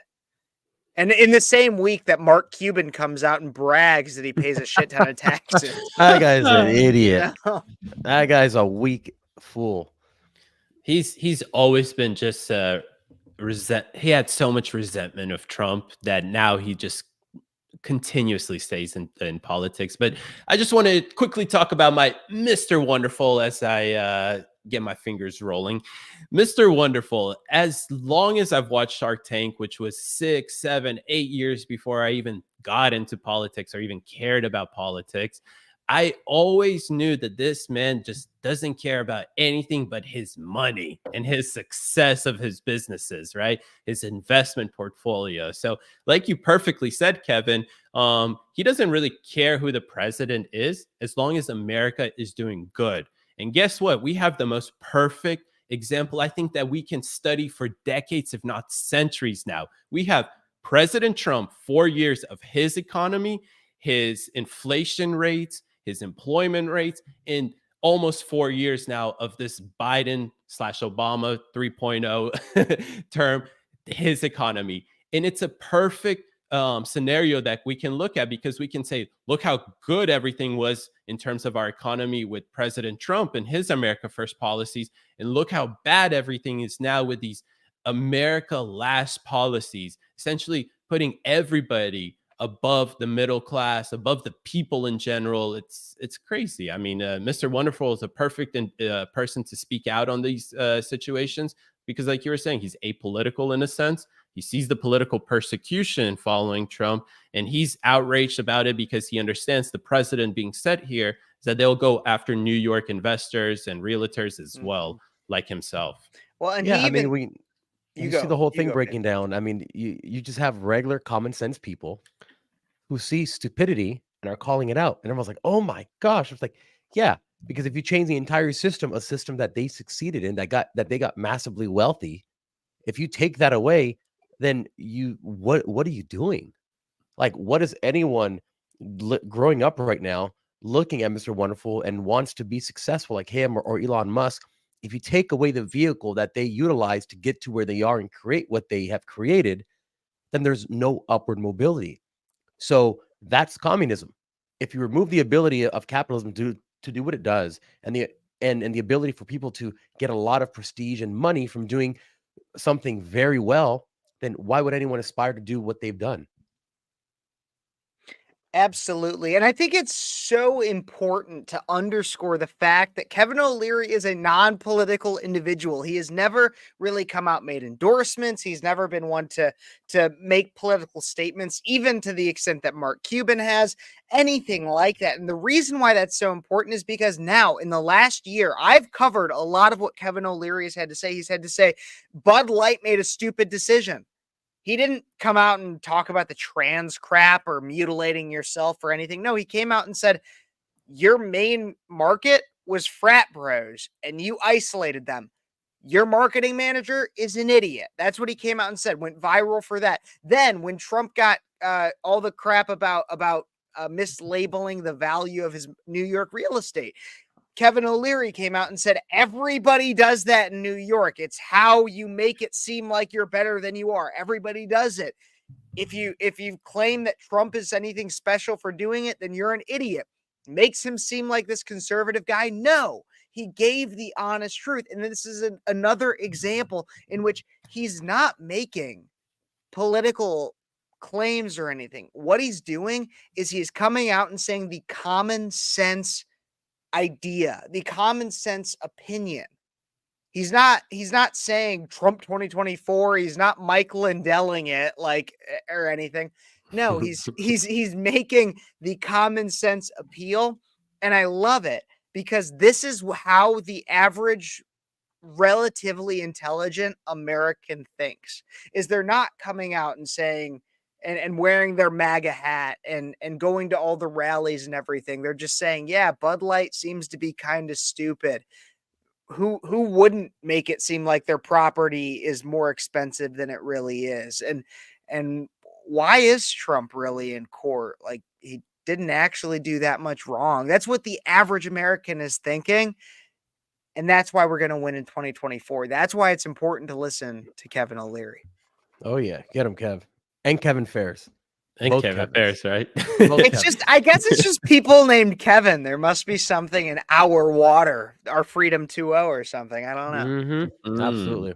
And in the same week that Mark Cuban comes out and brags that he pays a shit ton of taxes. That guy's an idiot. No. That guy's a weak fool. He's always been just he had so much resentment of Trump that now he just continuously stays in politics. But I just want to quickly talk about my Mr. Wonderful as I get my fingers rolling. Mr. Wonderful, as long as I've watched Shark Tank, which was 6, 7, 8 years before I even got into politics or even cared about politics, I always knew that this man just doesn't care about anything but his money and his success of his businesses, right? His investment portfolio. So like you perfectly said, Kevin, he doesn't really care who the president is as long as America is doing good. And guess what? We have the most perfect example, I think, that we can study for decades, if not centuries now. We have President Trump, 4 years of his economy, his inflation rates, his employment rates, in almost 4 years now of this Biden/Obama 3.0 term, his economy. And it's a perfect scenario that we can look at because we can say, look how good everything was in terms of our economy with President Trump and his America First policies. And look how bad everything is now with these America Last policies, essentially putting everybody above the middle class, above the people in general. It's crazy. I mean, Mr. Wonderful is a perfect person to speak out on these situations because, like you were saying, he's apolitical in a sense. He sees the political persecution following Trump, and he's outraged about it because he understands the precedent being set here is that they'll go after New York investors and realtors as well, like himself. Well, and Yeah, he even, I mean, you see the whole thing breaking down. I mean, you just have regular common sense people who see stupidity and are calling it out. And everyone's like, oh my gosh. It's like, yeah, because if you change the entire system, a system that they succeeded in, that they got massively wealthy, if you take that away, then what are you doing? Like, what is anyone growing up right now looking at Mr. Wonderful and wants to be successful like him or Elon Musk? If you take away the vehicle that they utilize to get to where they are and create what they have created, then there's no upward mobility. So that's communism. If you remove the ability of capitalism to do what it does, and the ability for people to get a lot of prestige and money from doing something very well, then why would anyone aspire to do what they've done? Absolutely. And I think it's so important to underscore the fact that Kevin O'Leary is a non-political individual. He has never really come out, made endorsements. He's never been one to make political statements, even to the extent that Mark Cuban has, anything like that. And the reason why that's so important is because now in the last year, I've covered a lot of what Kevin O'Leary has had to say. He's had to say Bud Light made a stupid decision. He didn't come out and talk about the trans crap or mutilating yourself or anything. No, he came out and said, your main market was frat bros and you isolated them. Your marketing manager is an idiot. That's what he came out and said, went viral for that. Then when Trump got all the crap about mislabeling the value of his New York real estate, Kevin O'Leary came out and said, everybody does that in New York. It's how you make it seem like you're better than you are. Everybody does it. If you claim that Trump is anything special for doing it, then you're an idiot. Makes him seem like this conservative guy. No, he gave the honest truth. And this is another example in which he's not making political claims or anything. What he's doing is he's coming out and saying the common sense idea, the common sense opinion. He's not saying Trump 2024. He's not Mike Lindelling it or anything. No, he's making the common sense appeal. And I love it because this is how the average relatively intelligent American thinks. Is they're not coming out and saying and wearing their MAGA hat and going to all the rallies and everything. They're just saying, yeah, Bud Light seems to be kind of stupid. Who wouldn't make it seem like their property is more expensive than it really is? And why is Trump really in court? Like, he didn't actually do that much wrong. That's what the average American is thinking. And that's why we're going to win in 2024. That's why it's important to listen to Kevin O'Leary. Oh yeah, get him, Kev, and Kevin Ferris. And Both Kevin Kevins. Ferris, right? It's just, I guess it's just people named Kevin. There must be something in our water, our Freedom 2.0 or something. I don't know. Mm-hmm. Absolutely.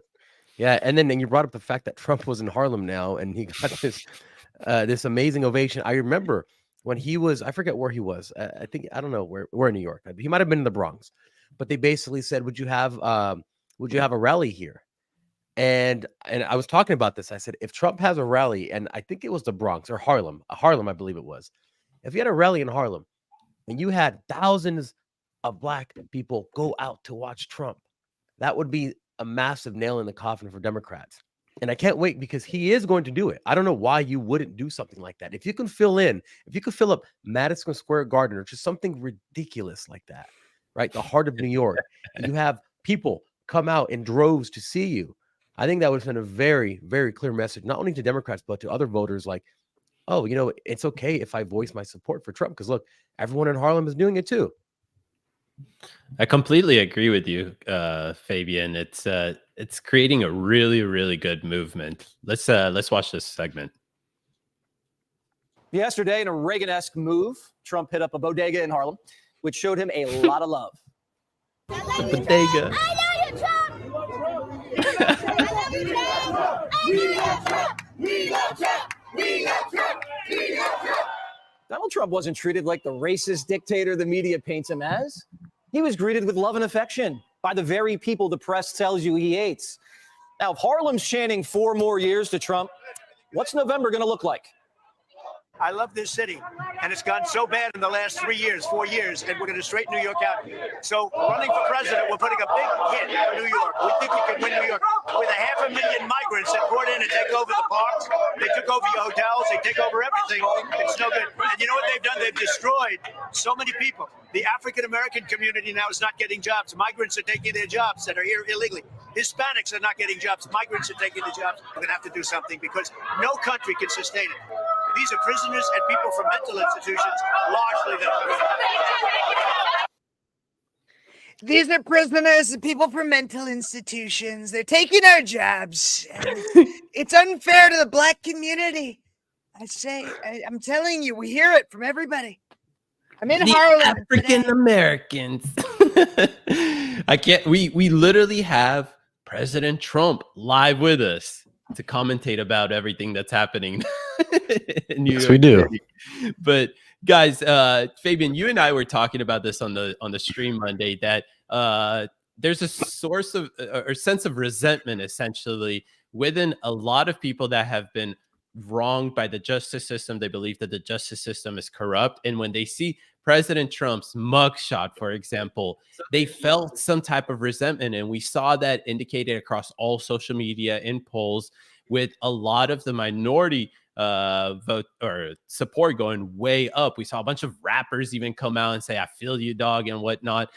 Yeah. And then you brought up the fact that Trump was in Harlem now and he got this amazing ovation. I remember when he was, I forget where he was. I think, I don't know where in New York. He might have been in the Bronx, but they basically said, would you have a rally here? And I was talking about this. I said, if Trump has a rally, and I think it was the Bronx or Harlem, I believe it was. If you had a rally in Harlem and you had thousands of black people go out to watch Trump, that would be a massive nail in the coffin for Democrats. And I can't wait because he is going to do it. I don't know why you wouldn't do something like that. If you can fill up Madison Square Garden or just something ridiculous like that, right? The heart of New York, and you have people come out in droves to see you. I think that would send a very, very clear message, not only to Democrats, but to other voters like, oh, it's okay if I voice my support for Trump. Because look, everyone in Harlem is doing it too. I completely agree with you, Fabian. It's creating a really, really good movement. Let's watch this segment. Yesterday, in a Reagan-esque move, Trump hit up a bodega in Harlem, which showed him a lot of love. The bodega. Donald Trump wasn't treated like the racist dictator the media paints him as. He was greeted with love and affection by the very people the press tells you he hates. Now, if Harlem's chanting 4 more years to Trump, what's November going to look like? I love this city, and it's gone so bad in the last 4 years, and we're going to straighten New York out. So running for president, we're putting a big hit for New York. We think we can win New York. With 500,000 migrants that poured in and take over the parks, they took over your hotels, they take over everything. It's no good. And you know what they've done? They've destroyed so many people. The African-American community now is not getting jobs. Migrants are taking their jobs that are here illegally. Hispanics are not getting jobs. Migrants are taking the jobs. We're going to have to do something because no country can sustain it. These are prisoners and people from mental institutions, largely. These are prisoners and people from mental institutions. They're taking our jobs. It's unfair to the black community. I'm telling you, we hear it from everybody. I'm in Harlem. African Americans. I can't. We literally have President Trump live with us to commentate about everything that's happening. In New York we do. City. But guys, Fabian, you and I were talking about this on the stream Monday that there's a source of or sense of resentment essentially within a lot of people that have been wronged by the justice system. They believe that the justice system is corrupt, and when they see President Trump's mugshot, for example, they felt some type of resentment, and we saw that indicated across all social media in polls, with a lot of the minority vote or support going way up. We saw a bunch of rappers even come out and say, "I feel you, dog," and whatnot.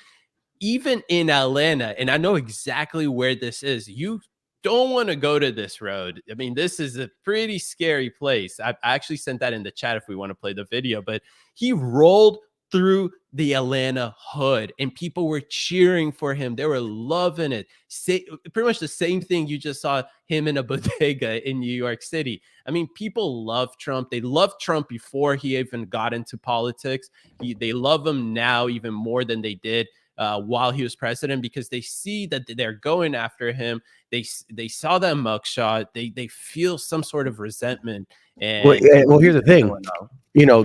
Even in Atlanta, and I know exactly where this is, you don't want to go to this road. I mean, this is a pretty scary place. I actually sent that in the chat if we want to play the video, but he rolled through the Atlanta hood, and people were cheering for him. They were loving it. Pretty much the same thing you just saw him in a bodega in New York City. I mean, people love Trump. They loved Trump before he even got into politics. They love him now even more than they did while he was president, because they see that they're going after him. They saw that mugshot. They feel some sort of resentment. And well, here's the thing.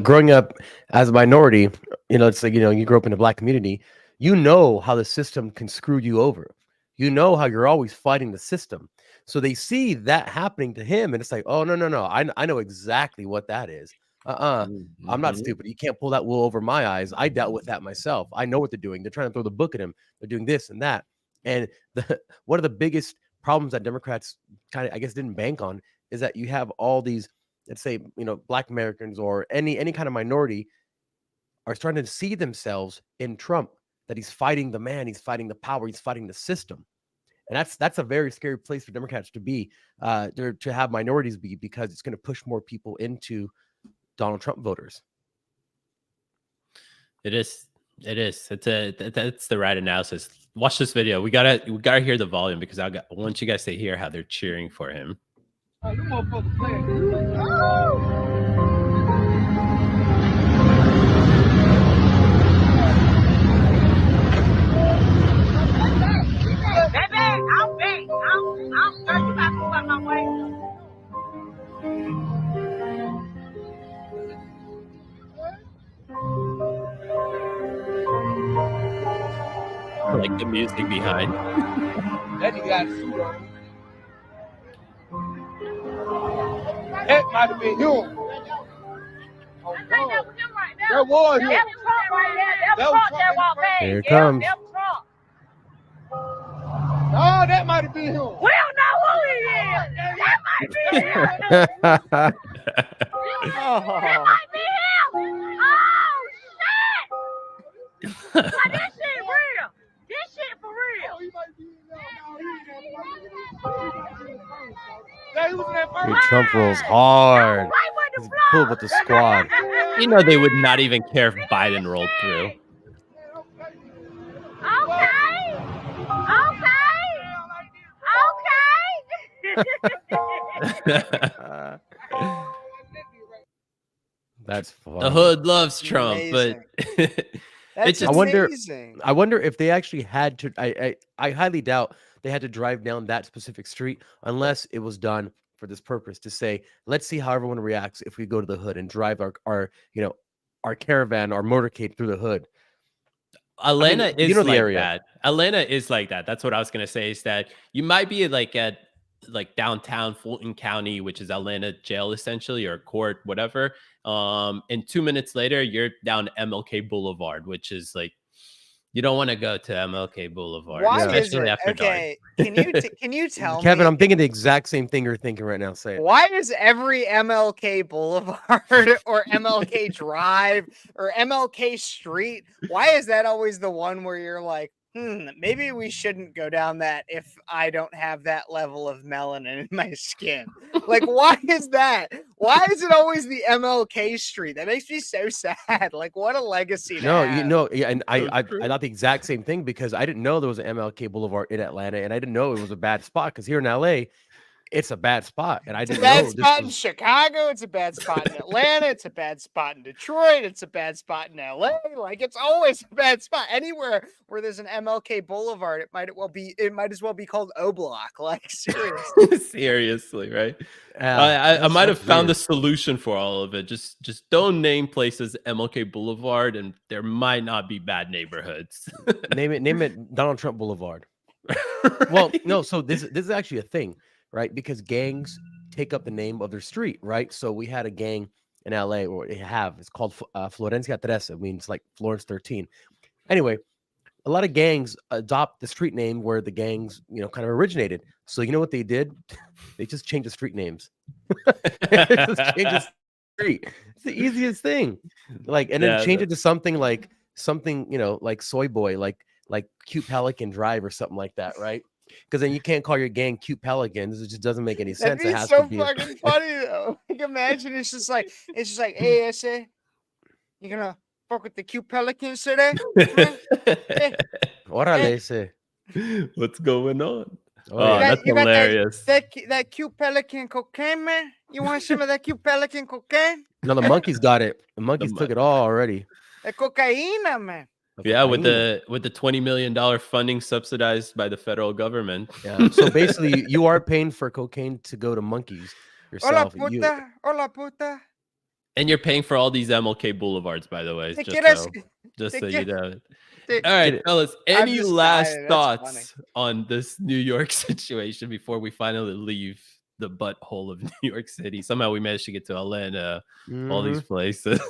Growing up as a minority, it's like, you grew up in a black community, how the system can screw you over. How you're always fighting the system. So they see that happening to him, and it's like, oh, no. I know exactly what that is. I'm not stupid. You can't pull that wool over my eyes. I dealt with that myself. I know what they're doing. They're trying to throw the book at him. They're doing this and that. And one of the biggest problems that Democrats kind of, I guess, didn't bank on is that you have all these, let's say, Black Americans or any kind of minority are starting to see themselves in Trump, that he's fighting the man, he's fighting the power, he's fighting the system. And that's a very scary place for Democrats to be, to have minorities be, because it's going to push more people into Donald Trump voters. It is. That's the right analysis. Watch this video. We gotta hear the volume, because I want you guys to hear how they're cheering for him. Oh, you motherfuckers playing. Baby, I'm big. I'm 35 on my way. I like the music behind. That nigga got a suit on. That might have been him. Oh, that was him. That was Here it comes. Oh, that might have been him. We don't know who he is. That might be him. That might be him. Oh, shit. Like, this shit real. This shit for real. Trump rolls hard. He's pulled with the squad. They would not even care if Biden rolled through. That's fun. The hood loves Trump, Amazing. but That's I wonder if they actually had to. I highly doubt they had to drive down that specific street unless it was done for this purpose, to say, let's see how everyone reacts if we go to the hood and drive our caravan, our motorcade through the hood. Atlanta is the like area. that. Atlanta is like that. That's what I was gonna say. Is that you might be like at downtown Fulton County, which is Atlanta jail essentially, or court, whatever. And 2 minutes later, you're down MLK Boulevard, which is like, you don't want to go to MLK Boulevard, Why especially is it? after Okay, can you tell Kevin, me? I'm thinking the exact same thing you're thinking right now. Say it. Why is every MLK Boulevard or MLK Drive or MLK Street, why is that always the one where you're like, maybe we shouldn't go down that if I don't have that level of melanin in my skin? Like, why is that? Why is it always the MLK Street? That makes me so sad. Like, what a legacy to have. Yeah, and I thought the exact same thing, because I didn't know there was an MLK Boulevard in Atlanta, and I didn't know it was a bad spot, because here in LA, it's a bad spot, and I didn't know. It's a bad spot in Chicago. It's a bad spot in Atlanta. It's a bad spot in Detroit. It's a bad spot in LA. Like, it's always a bad spot. Anywhere where there's an MLK Boulevard, it might as well be called O Block. Like, seriously. Seriously, right? I might have found the solution for all of it. Just don't name places MLK Boulevard, and there might not be bad neighborhoods. Name it Donald Trump Boulevard. Well, no. So this is actually a thing, right? Because gangs take up the name of their street, right? So we had a gang in LA, or it's called Florencia 13. It means like Florence 13. Anyway, a lot of gangs adopt the street name where the gangs, kind of originated. So you know what they did? They just changed the street names. Just change the street. It's the easiest thing. Like, and then change it to something like Soy Boy, like Cute Pelican Drive or something like that, right? Because then you can't call your gang Cute Pelicans. It just doesn't make any sense. That'd be so fucking funny though. Like, imagine it's just like, hey, I say, you gonna Fuck with the cute pelicans today. Órale, ese. What's going on? Oh, yeah. That's You got hilarious. that cute pelican cocaine, man. You want some of that cute pelican cocaine? No, the monkeys got it. The monkeys took it all already. The cocaína, man. Yeah, with the $20 million funding subsidized by the federal government. Yeah. So basically, you are paying for cocaine to go to monkeys yourself. Hola puta. And you're paying for all these MLK boulevards, by the way. Just so you know. All right, fellas. Any last thoughts on this New York situation before we finally leave the butthole of New York City? Somehow we managed to get to Atlanta, all these places.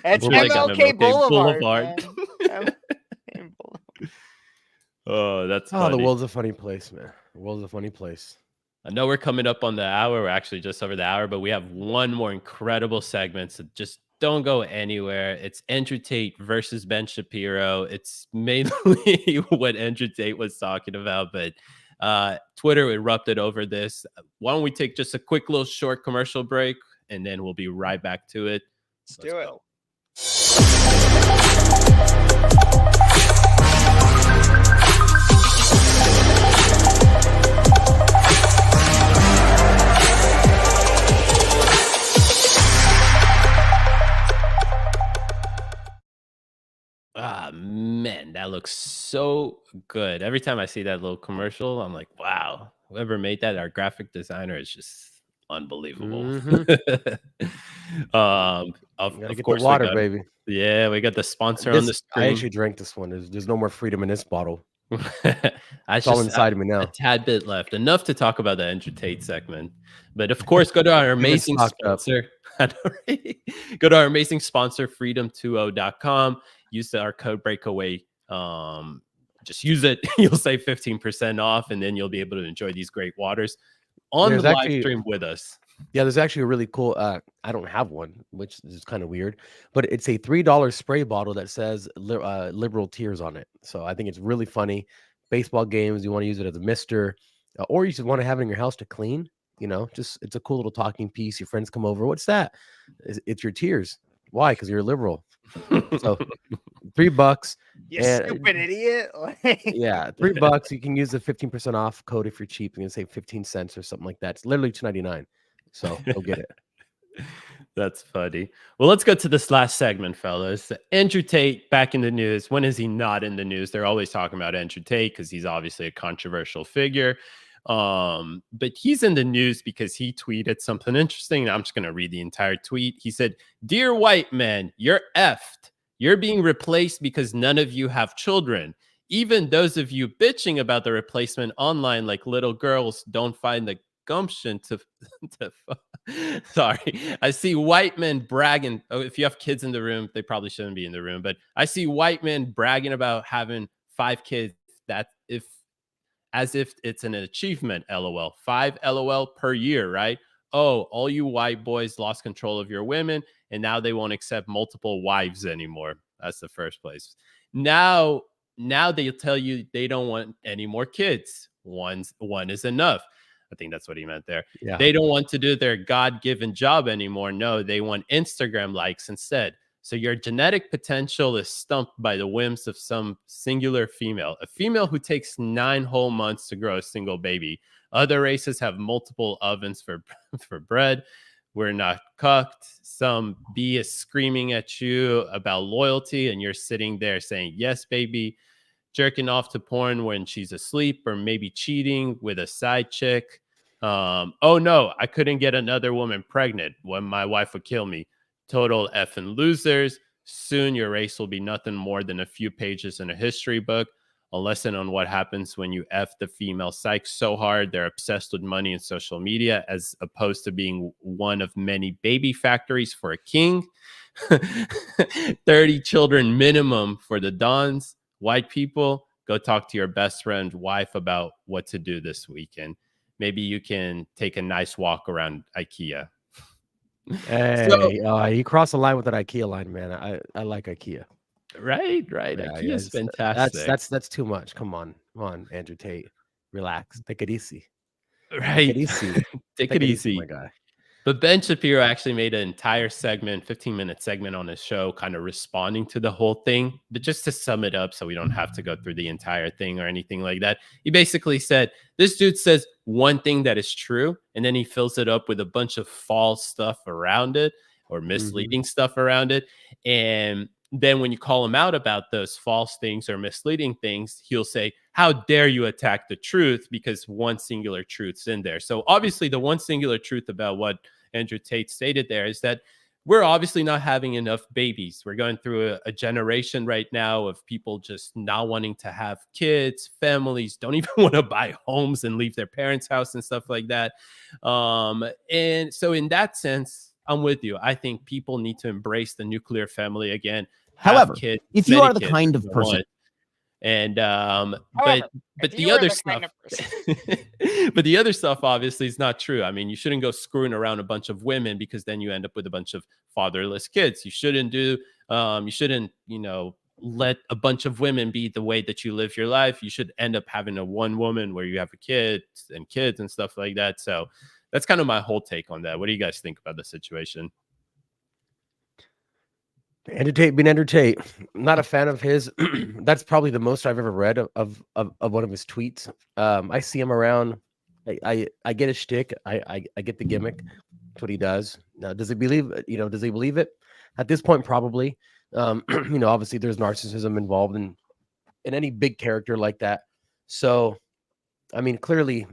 It's MLK Boulevard. Oh, that's funny. Oh, the world's a funny place, man. The world's a funny place. I know we're coming up on the hour. We're actually just over the hour, but we have one more incredible segment. So just don't go anywhere. It's Andrew Tate versus Ben Shapiro. It's mainly what Andrew Tate was talking about, but Twitter erupted over this. Why don't we take just a quick little short commercial break, and then we'll be right back to it. Let's do it. Go. Ah, man, that looks so good. Every time I see that little commercial, I'm like, wow, whoever made that, our graphic designer, is just unbelievable. Of course, the water, baby. Yeah, we got the sponsor on the screen. I actually drank this one. There's no more freedom in this bottle. It's all inside of me now. A tad bit left. Enough to talk about the Andrew Tate segment. But of course, go to our amazing sponsor. Go to our amazing sponsor, freedom20.com. Use our code breakaway. Just use it. You'll save 15% off, and then you'll be able to enjoy these great waters on the live stream with us. Yeah, there's actually a really cool. I don't have one, which is kind of weird, but it's a $3 spray bottle that says liberal tears on it. So I think it's really funny. Baseball games, you want to use it as a mister, or you just want to have it in your house to clean. You know, just it's a cool little talking piece. Your friends come over. What's that? It's your tears. Why? Because you're a liberal. So $3. You stupid idiot. Yeah, $3. You can use the 15% off code if you're cheap. You can save 15 cents or something like that. It's literally $2.99. So go get it. That's funny. Well, let's go to this last segment, fellas. Andrew Tate back in the news. When is he not in the news? They're always talking about Andrew Tate because he's obviously a controversial figure. But he's in the news because he tweeted something interesting. I'm just going to read the entire tweet. He said, "Dear white men, you're effed. You're being replaced because none of you have children. Even those of you bitching about the replacement online like little girls don't find the gumption to sorry. I see white men bragging. Oh, if you have kids in the room, they probably shouldn't be in the room. But I see white men bragging about having 5 kids. As if it's an achievement, LOL. 5 LOL per year, right? Oh, all you white boys lost control of your women, and now they won't accept multiple wives anymore. That's the first place. Now they'll tell you they don't want any more kids. One is enough. I think that's what he meant there. Yeah. They don't want to do their God-given job anymore. No, they want Instagram likes instead. So your genetic potential is stumped by the whims of some singular female, a female who takes 9 whole months to grow a single baby. Other races have multiple ovens for bread. We're not cucked. Some bee is screaming at you about loyalty, and you're sitting there saying, yes, baby, jerking off to porn when she's asleep, or maybe cheating with a side chick. Oh, no, I couldn't get another woman pregnant when my wife would kill me. Total effing losers. Soon your race will be nothing more than a few pages in a history book. A lesson on what happens when you F the female psyche so hard they're obsessed with money and social media, as opposed to being one of many baby factories for a king. 30 children minimum for the Dons. White people, go talk to your best friend's wife about what to do this weekend. Maybe you can take a nice walk around IKEA. Hey, you cross the line with that IKEA line, man. I like IKEA. Right. Yeah, IKEA's fantastic. That's too much. Come on, Andrew Tate, relax, take it easy. Right, take it easy, take it easy, my guy. But Ben Shapiro actually made an entire segment, 15-minute segment on his show, kind of responding to the whole thing. But just to sum it up, so we don't have to go through the entire thing or anything like that, he basically said, this dude says one thing that is true, and then he fills it up with a bunch of false stuff around it or misleading stuff around it. And then when you call him out about those false things or misleading things, he'll say, how dare you attack the truth, because one singular truth's in there. So obviously the one singular truth about what Andrew Tate stated there is that we're obviously not having enough babies. We're going through a generation right now of people just not wanting to have kids. Families don't even want to buy homes and leave their parents' house and stuff like that. And so in that sense, I'm with you. I think people need to embrace the nuclear family again. However, kids, if you are the kids, kind of person, and However, but if the you are other the stuff, kind of person- but the other stuff obviously is not true. I mean, you shouldn't go screwing around a bunch of women, because then you end up with a bunch of fatherless kids. You shouldn't let a bunch of women be the way that you live your life. You should end up having a one woman where you have a kid and kids and stuff like that. So that's kind of my whole take on that. What do you guys think about the situation? Andrew Tate being Andrew Tate. I'm not a fan of his. That's probably the most I've ever read of one of his tweets. I see him around. I get his shtick. I get the gimmick. That's what he does. Now, does he believe? Does he believe it? At this point, probably. Obviously, there's narcissism involved in any big character like that. So, I mean, clearly,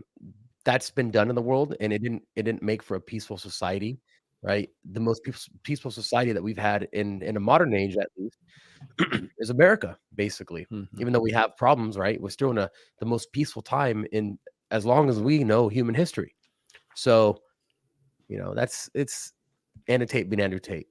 that's been done in the world, and it didn't make for a peaceful society. Right, the most peaceful society that we've had in a modern age, at least, is America. Basically, even though we have problems, right, we're still in the most peaceful time in as long as we know human history. So, it's Andrew Tate being Andrew Tate.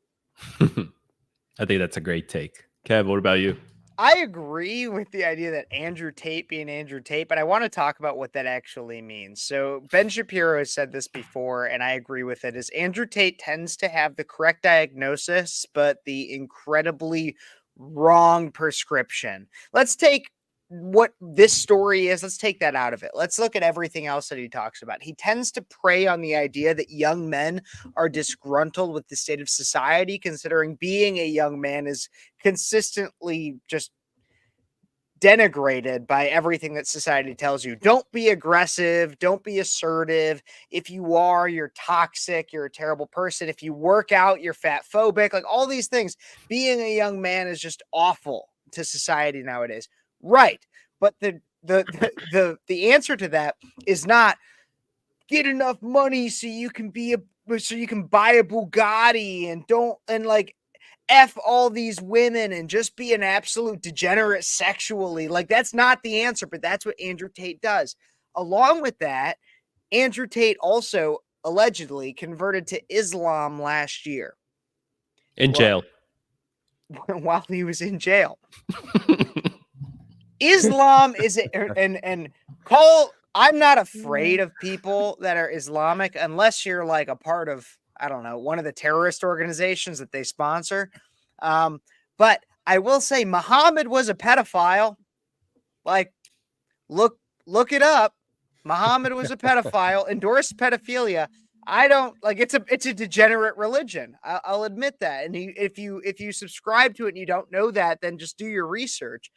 I think that's a great take. Kev, what about you? I agree with the idea that Andrew Tate being Andrew Tate, but I want to talk about what that actually means. So Ben Shapiro has said this before, and I agree with it, is Andrew Tate tends to have the correct diagnosis, but the incredibly wrong prescription. Let's take what this story is. Let's take that out of it. Let's look at everything else that he talks about. He tends to prey on the idea that young men are disgruntled with the state of society, considering being a young man is consistently just denigrated by everything that society tells you. Don't be aggressive. Don't be assertive. If you are, you're toxic. You're a terrible person. If you work out, you're fat phobic. Like all these things. Being a young man is just awful to society nowadays. Right. But the answer to that is not get enough money so you can buy a Bugatti and like F all these women and just be an absolute degenerate sexually. Like that's not the answer, but that's what Andrew Tate does. Along with that, Andrew Tate also allegedly converted to Islam last year. In jail. While he was in jail. Islam is I'm not afraid of people that are Islamic unless you're like a part of, I don't know, one of the terrorist organizations that they sponsor. But I will say Muhammad was a pedophile. Like, look it up. Muhammad was a pedophile, endorsed pedophilia. I don't like it's a degenerate religion. I'll admit that. And if you subscribe to it and you don't know that, then just do your research.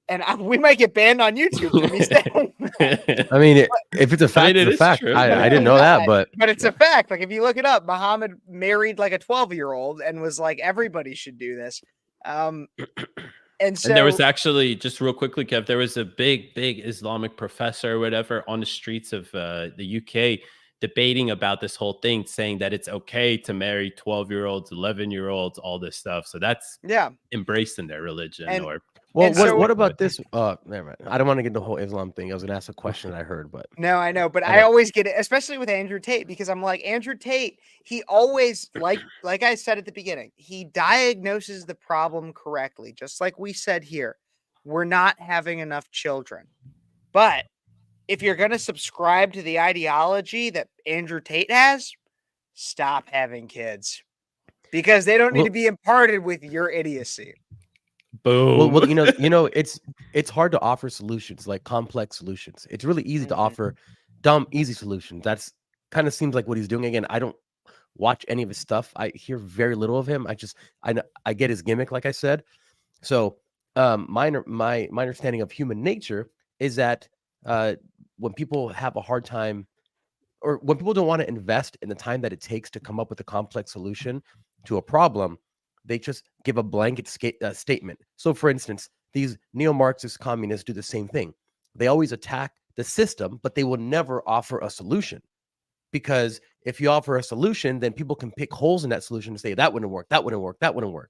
And we might get banned on YouTube for me saying that. I mean, if it's a fact, it's a fact. I didn't know that, but it's a fact. Like if you look it up, Muhammad married like a 12-year-old and was like, everybody should do this. And so there was actually, just real quickly, Kev, there was a big Islamic professor or whatever on the streets of the UK debating about this whole thing, saying that it's okay to marry 12-year-olds, 11-year-olds, all this stuff. So that's embraced in their religion. What about this? Never mind. I don't want to get the whole Islam thing. I was going to ask a question that I heard, but no, I know, but I always get it, especially with Andrew Tate, because I'm like, Andrew Tate, he always, like I said at the beginning, he diagnoses the problem correctly. Just like we said here, we're not having enough children. But if you're going to subscribe to the ideology that Andrew Tate has, stop having kids, because they don't need to be imparted with your idiocy. Boom. Well, it's hard to offer solutions, like complex solutions. It's really easy to offer dumb, easy solutions. That's kind of seems like what he's doing. Again, I don't watch any of his stuff. I hear very little of him. I get his gimmick, like I said. So my understanding of human nature is that when people have a hard time, or when people don't want to invest in the time that it takes to come up with a complex solution to a problem, they just give a blanket statement. So, for instance, these neo-Marxist communists do the same thing. They always attack the system, but they will never offer a solution. Because if you offer a solution, then people can pick holes in that solution and say, that wouldn't work, that wouldn't work, that wouldn't work.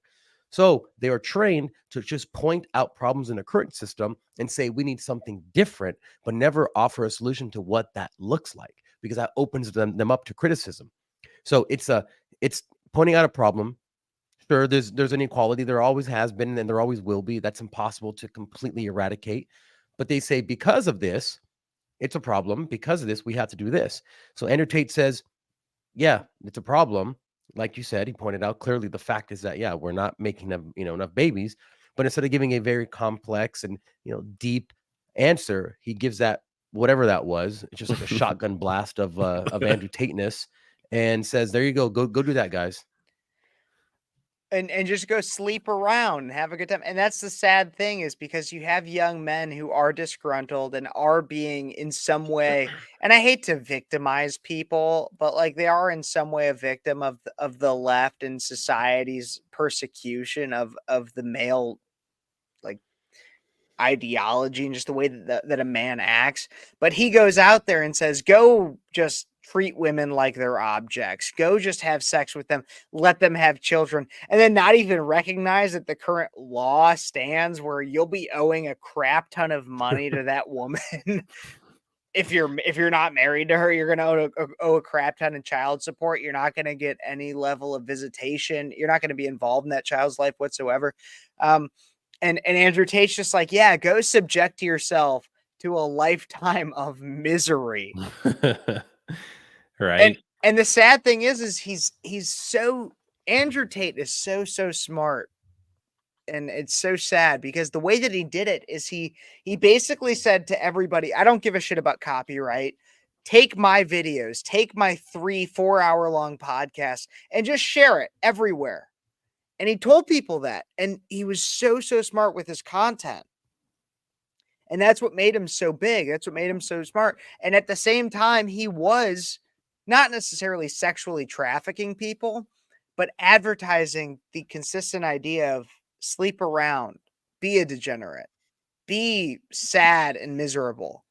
So they are trained to just point out problems in the current system and say, we need something different, but never offer a solution to what that looks like, because that opens them up to criticism. So it's pointing out a problem. Sure, there's inequality. There always has been, and there always will be. That's impossible to completely eradicate. But they say, because of this, it's a problem. Because of this, we have to do this. So Andrew Tate says, yeah, it's a problem. Like you said, he pointed out clearly the fact is that, yeah, we're not making them, enough babies. But instead of giving a very complex and, deep answer, he gives that, whatever that was, it's just like a shotgun blast of Andrew Tate-ness, and says, there you go do that, guys. And just go sleep around and have a good time. And that's the sad thing, is because you have young men who are disgruntled and are being in some way, and I hate to victimize people, but like they are in some way a victim of the left and society's persecution of the male like ideology and just the way that a man acts. But he goes out there and says, go just treat women like they're objects, go just have sex with them, let them have children, and then not even recognize that the current law stands where you'll be owing a crap ton of money to that woman. If you're not married to her, you're going to owe a crap ton of child support. You're not going to get any level of visitation. You're not going to be involved in that child's life whatsoever. And Andrew Tate's just like, yeah, go subject yourself to a lifetime of misery. Right. And the sad thing is he's so, Andrew Tate is so smart. And it's so sad because the way that he did it is he basically said to everybody, I don't give a shit about copyright. Take my videos, take my 3-4 hour long podcast and just share it everywhere. And he told people that, and he was so smart with his content. And that's what made him so big. That's what made him so smart. And at the same time, he was not necessarily sexually trafficking people, but advertising the consistent idea of sleep around, be a degenerate, be sad and miserable.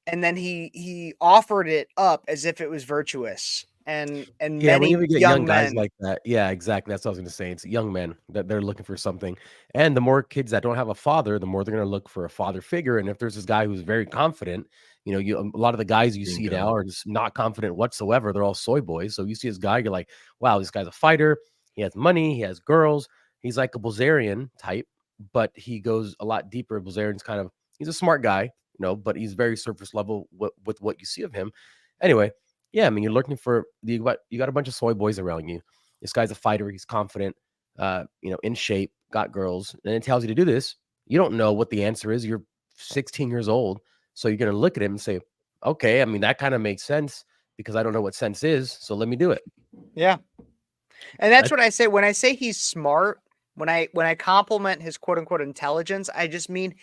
And then he offered it up as if it was virtuous. And Yeah, many when you get young guys men, like that, yeah, exactly. That's what I was going to say. It's young men that they're looking for something, and the more kids that don't have a father, the more they're going to look for a father figure. And if there's this guy who's very confident, a lot of the guys you see now are just not confident whatsoever. They're all soy boys. So you see this guy, you're like, wow, this guy's a fighter. He has money. He has girls. He's like a Bilzerian type, but he goes a lot deeper. Bilzerian's he's a smart guy, but he's very surface level with what you see of him. Anyway. Yeah, I mean, you're looking for you got a bunch of soy boys around you. This guy's a fighter. He's confident, in shape, got girls, and it tells you to do this. You don't know what the answer is. You're 16 years old, so you're gonna look at him and say, "Okay, I mean, that kind of makes sense because I don't know what sense is, so let me do it." yeah. And that's what I say when I say he's smart. When I compliment his quote unquote intelligence, I just mean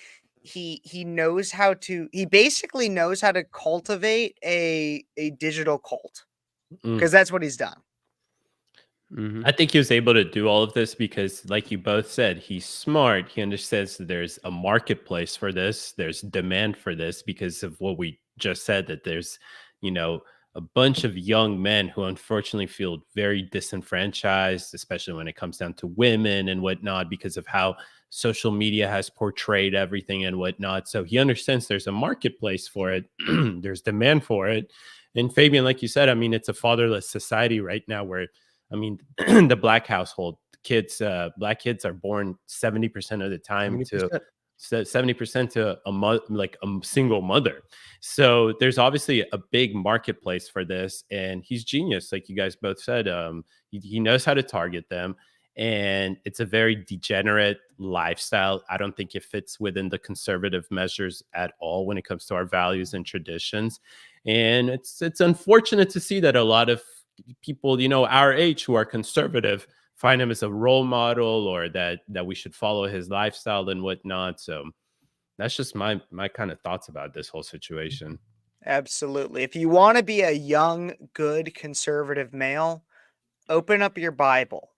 he knows how to. He basically knows how to cultivate a digital cult, because that's what he's done. I think he was able to do all of this because, like you both said, he's smart. He understands that there's a marketplace for this. There's demand for this because of what we just said, that there's, a bunch of young men who unfortunately feel very disenfranchised, especially when it comes down to women and whatnot, because of how social media has portrayed everything and whatnot. So he understands there's a marketplace for it. There's demand for it. And Fabian, like you said, I mean, it's a fatherless society right now where, I mean, the black household kids, black kids are born 70% of the time 70%. to 70% to a single mother. So there's obviously a big marketplace for this, and he's genius, like you guys both said. He knows how to target them, And it's a very degenerate lifestyle. I don't think it fits within the conservative measures at all when it comes to our values and traditions. And it's unfortunate to see that a lot of people, our age who are conservative find him as a role model, or that we should follow his lifestyle and whatnot. So that's just my kind of thoughts about this whole situation. Absolutely. If you want to be a young, good conservative male, open up your Bible.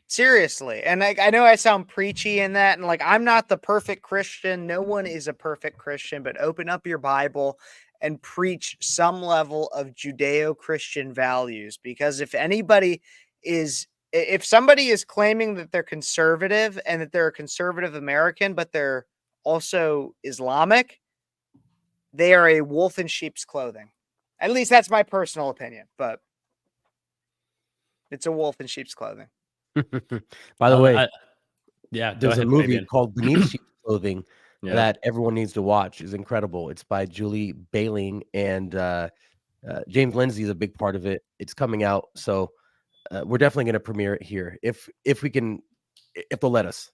Seriously. And I know I sound preachy in that, and like, I'm not the perfect Christian. No one is a perfect Christian, but open up your Bible and preach some level of Judeo-Christian values. Because if somebody is claiming that they're conservative and that they're a conservative American, but they're also Islamic, they are a wolf in sheep's clothing. At least that's my personal opinion, but it's a wolf in sheep's clothing. By the way, there's a movie called Beneath Sheep's Clothing that everyone needs to watch. It's incredible. It's by Julie Bailing, and James Lindsay is a big part of it. It's coming out, so we're definitely going to premiere it here if they'll let us.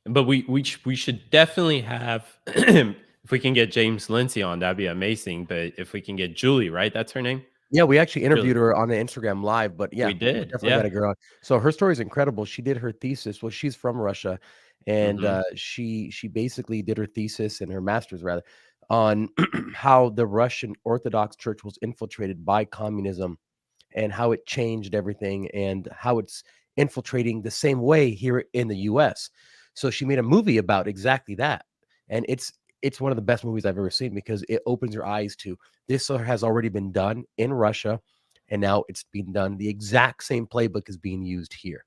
But we should definitely have if we can get James Lindsay on, that'd be amazing. But if we can get Julie, right? That's her name. Yeah, we actually interviewed her on the Instagram Live, but yeah, we did. Definitely got to go on. So her story is incredible. She did her thesis. Well, she's from Russia, and she basically did her thesis and her master's rather on how the Russian Orthodox Church was infiltrated by communism, and how it changed everything, and how it's infiltrating the same way here in the U.S. So she made a movie about exactly that, and it's one of the best movies I've ever seen, because it opens your eyes to this has already been done in Russia, and now it's being done. The exact same playbook is being used here.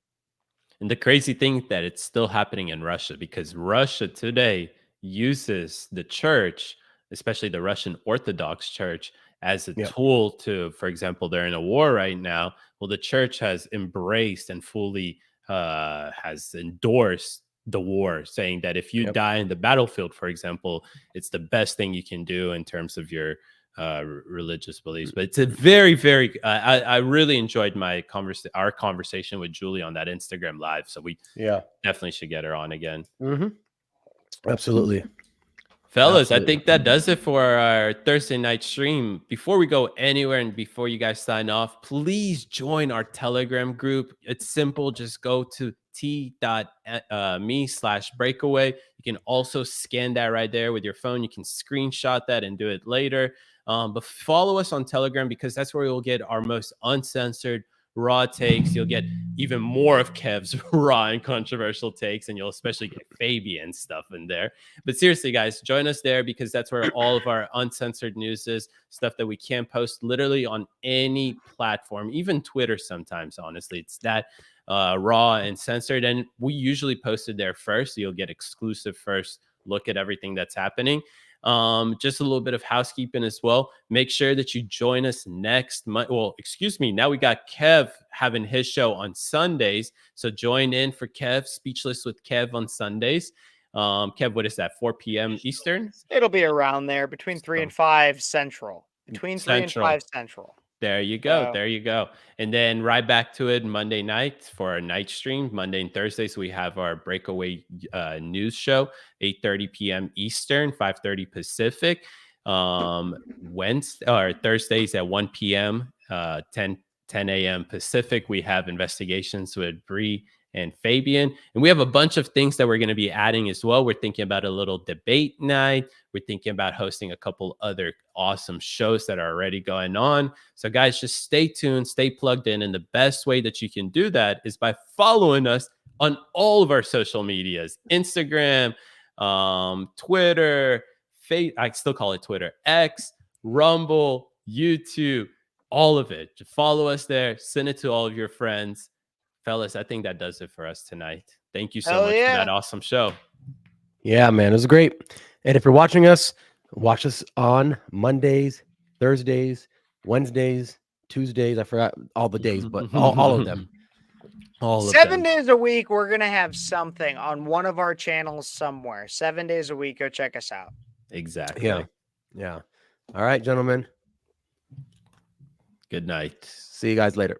And the crazy thing is that it's still happening in Russia, because Russia today uses the church, especially the Russian Orthodox Church, as a tool to, for example, they're in a war right now. Well, the church has embraced and fully has endorsed the war, saying that if you die in the battlefield, for example, it's the best thing you can do in terms of your religious beliefs. But it's a very, very I really enjoyed our conversation with Julie on that Instagram Live, so we definitely should get her on again. Absolutely. Fellas, I think that does it for our Thursday night stream. Before we go anywhere and before you guys sign off, please join our Telegram group. It's simple. Just go to t.me/breakaway. You can also scan that right there with your phone. You can screenshot that and do it later. But follow us on Telegram, because that's where you'll get our most uncensored, raw takes. You'll get even more of Kev's raw and controversial takes, and you'll especially get Fabian stuff in there. But seriously, guys, join us there, because that's where all of our uncensored news is, stuff that we can't post literally on any platform, even Twitter sometimes. Honestly, it's that raw and censored, and we usually post it there first, so you'll get exclusive first look at everything that's happening. Just a little bit of housekeeping as well. Make sure that you join us next month. Well, excuse me. Now we got Kev having his show on Sundays. So join in for Kev, Speechless with Kev on Sundays. Kev, what is that? 4 p.m. Eastern? It'll be around there between 3 and 5 Central. Between 3 and 5 Central. There you go. There you go. And then right back to it Monday night for our night stream. Monday and Thursdays, we have our breakaway news show, 8:30 p.m. Eastern, 5:30 Pacific. Wednesday or Thursdays at 1 p.m., 10 a.m. Pacific. We have investigations with Bree and Fabian. And we have a bunch of things that we're going to be adding as well. We're thinking about a little debate night. We're thinking about hosting a couple other awesome shows that are already going on. So guys, just stay tuned, stay plugged in. And the best way that you can do that is by following us on all of our social medias, Instagram, Twitter, I still call it Twitter, X, Rumble, YouTube, all of it. Just follow us there. Send it to all of your friends. Fellas, I think that does it for us tonight. Thank you so much for that awesome show. Yeah, man, it was great. And if you're watching us, watch us on Mondays, Thursdays, Wednesdays, Tuesdays. I forgot all the days, but all of them. All of 7 them. days a week, we're going to have something on one of our channels somewhere. 7 days a week. Go check us out. Exactly. Yeah. All right, gentlemen. Good night. See you guys later.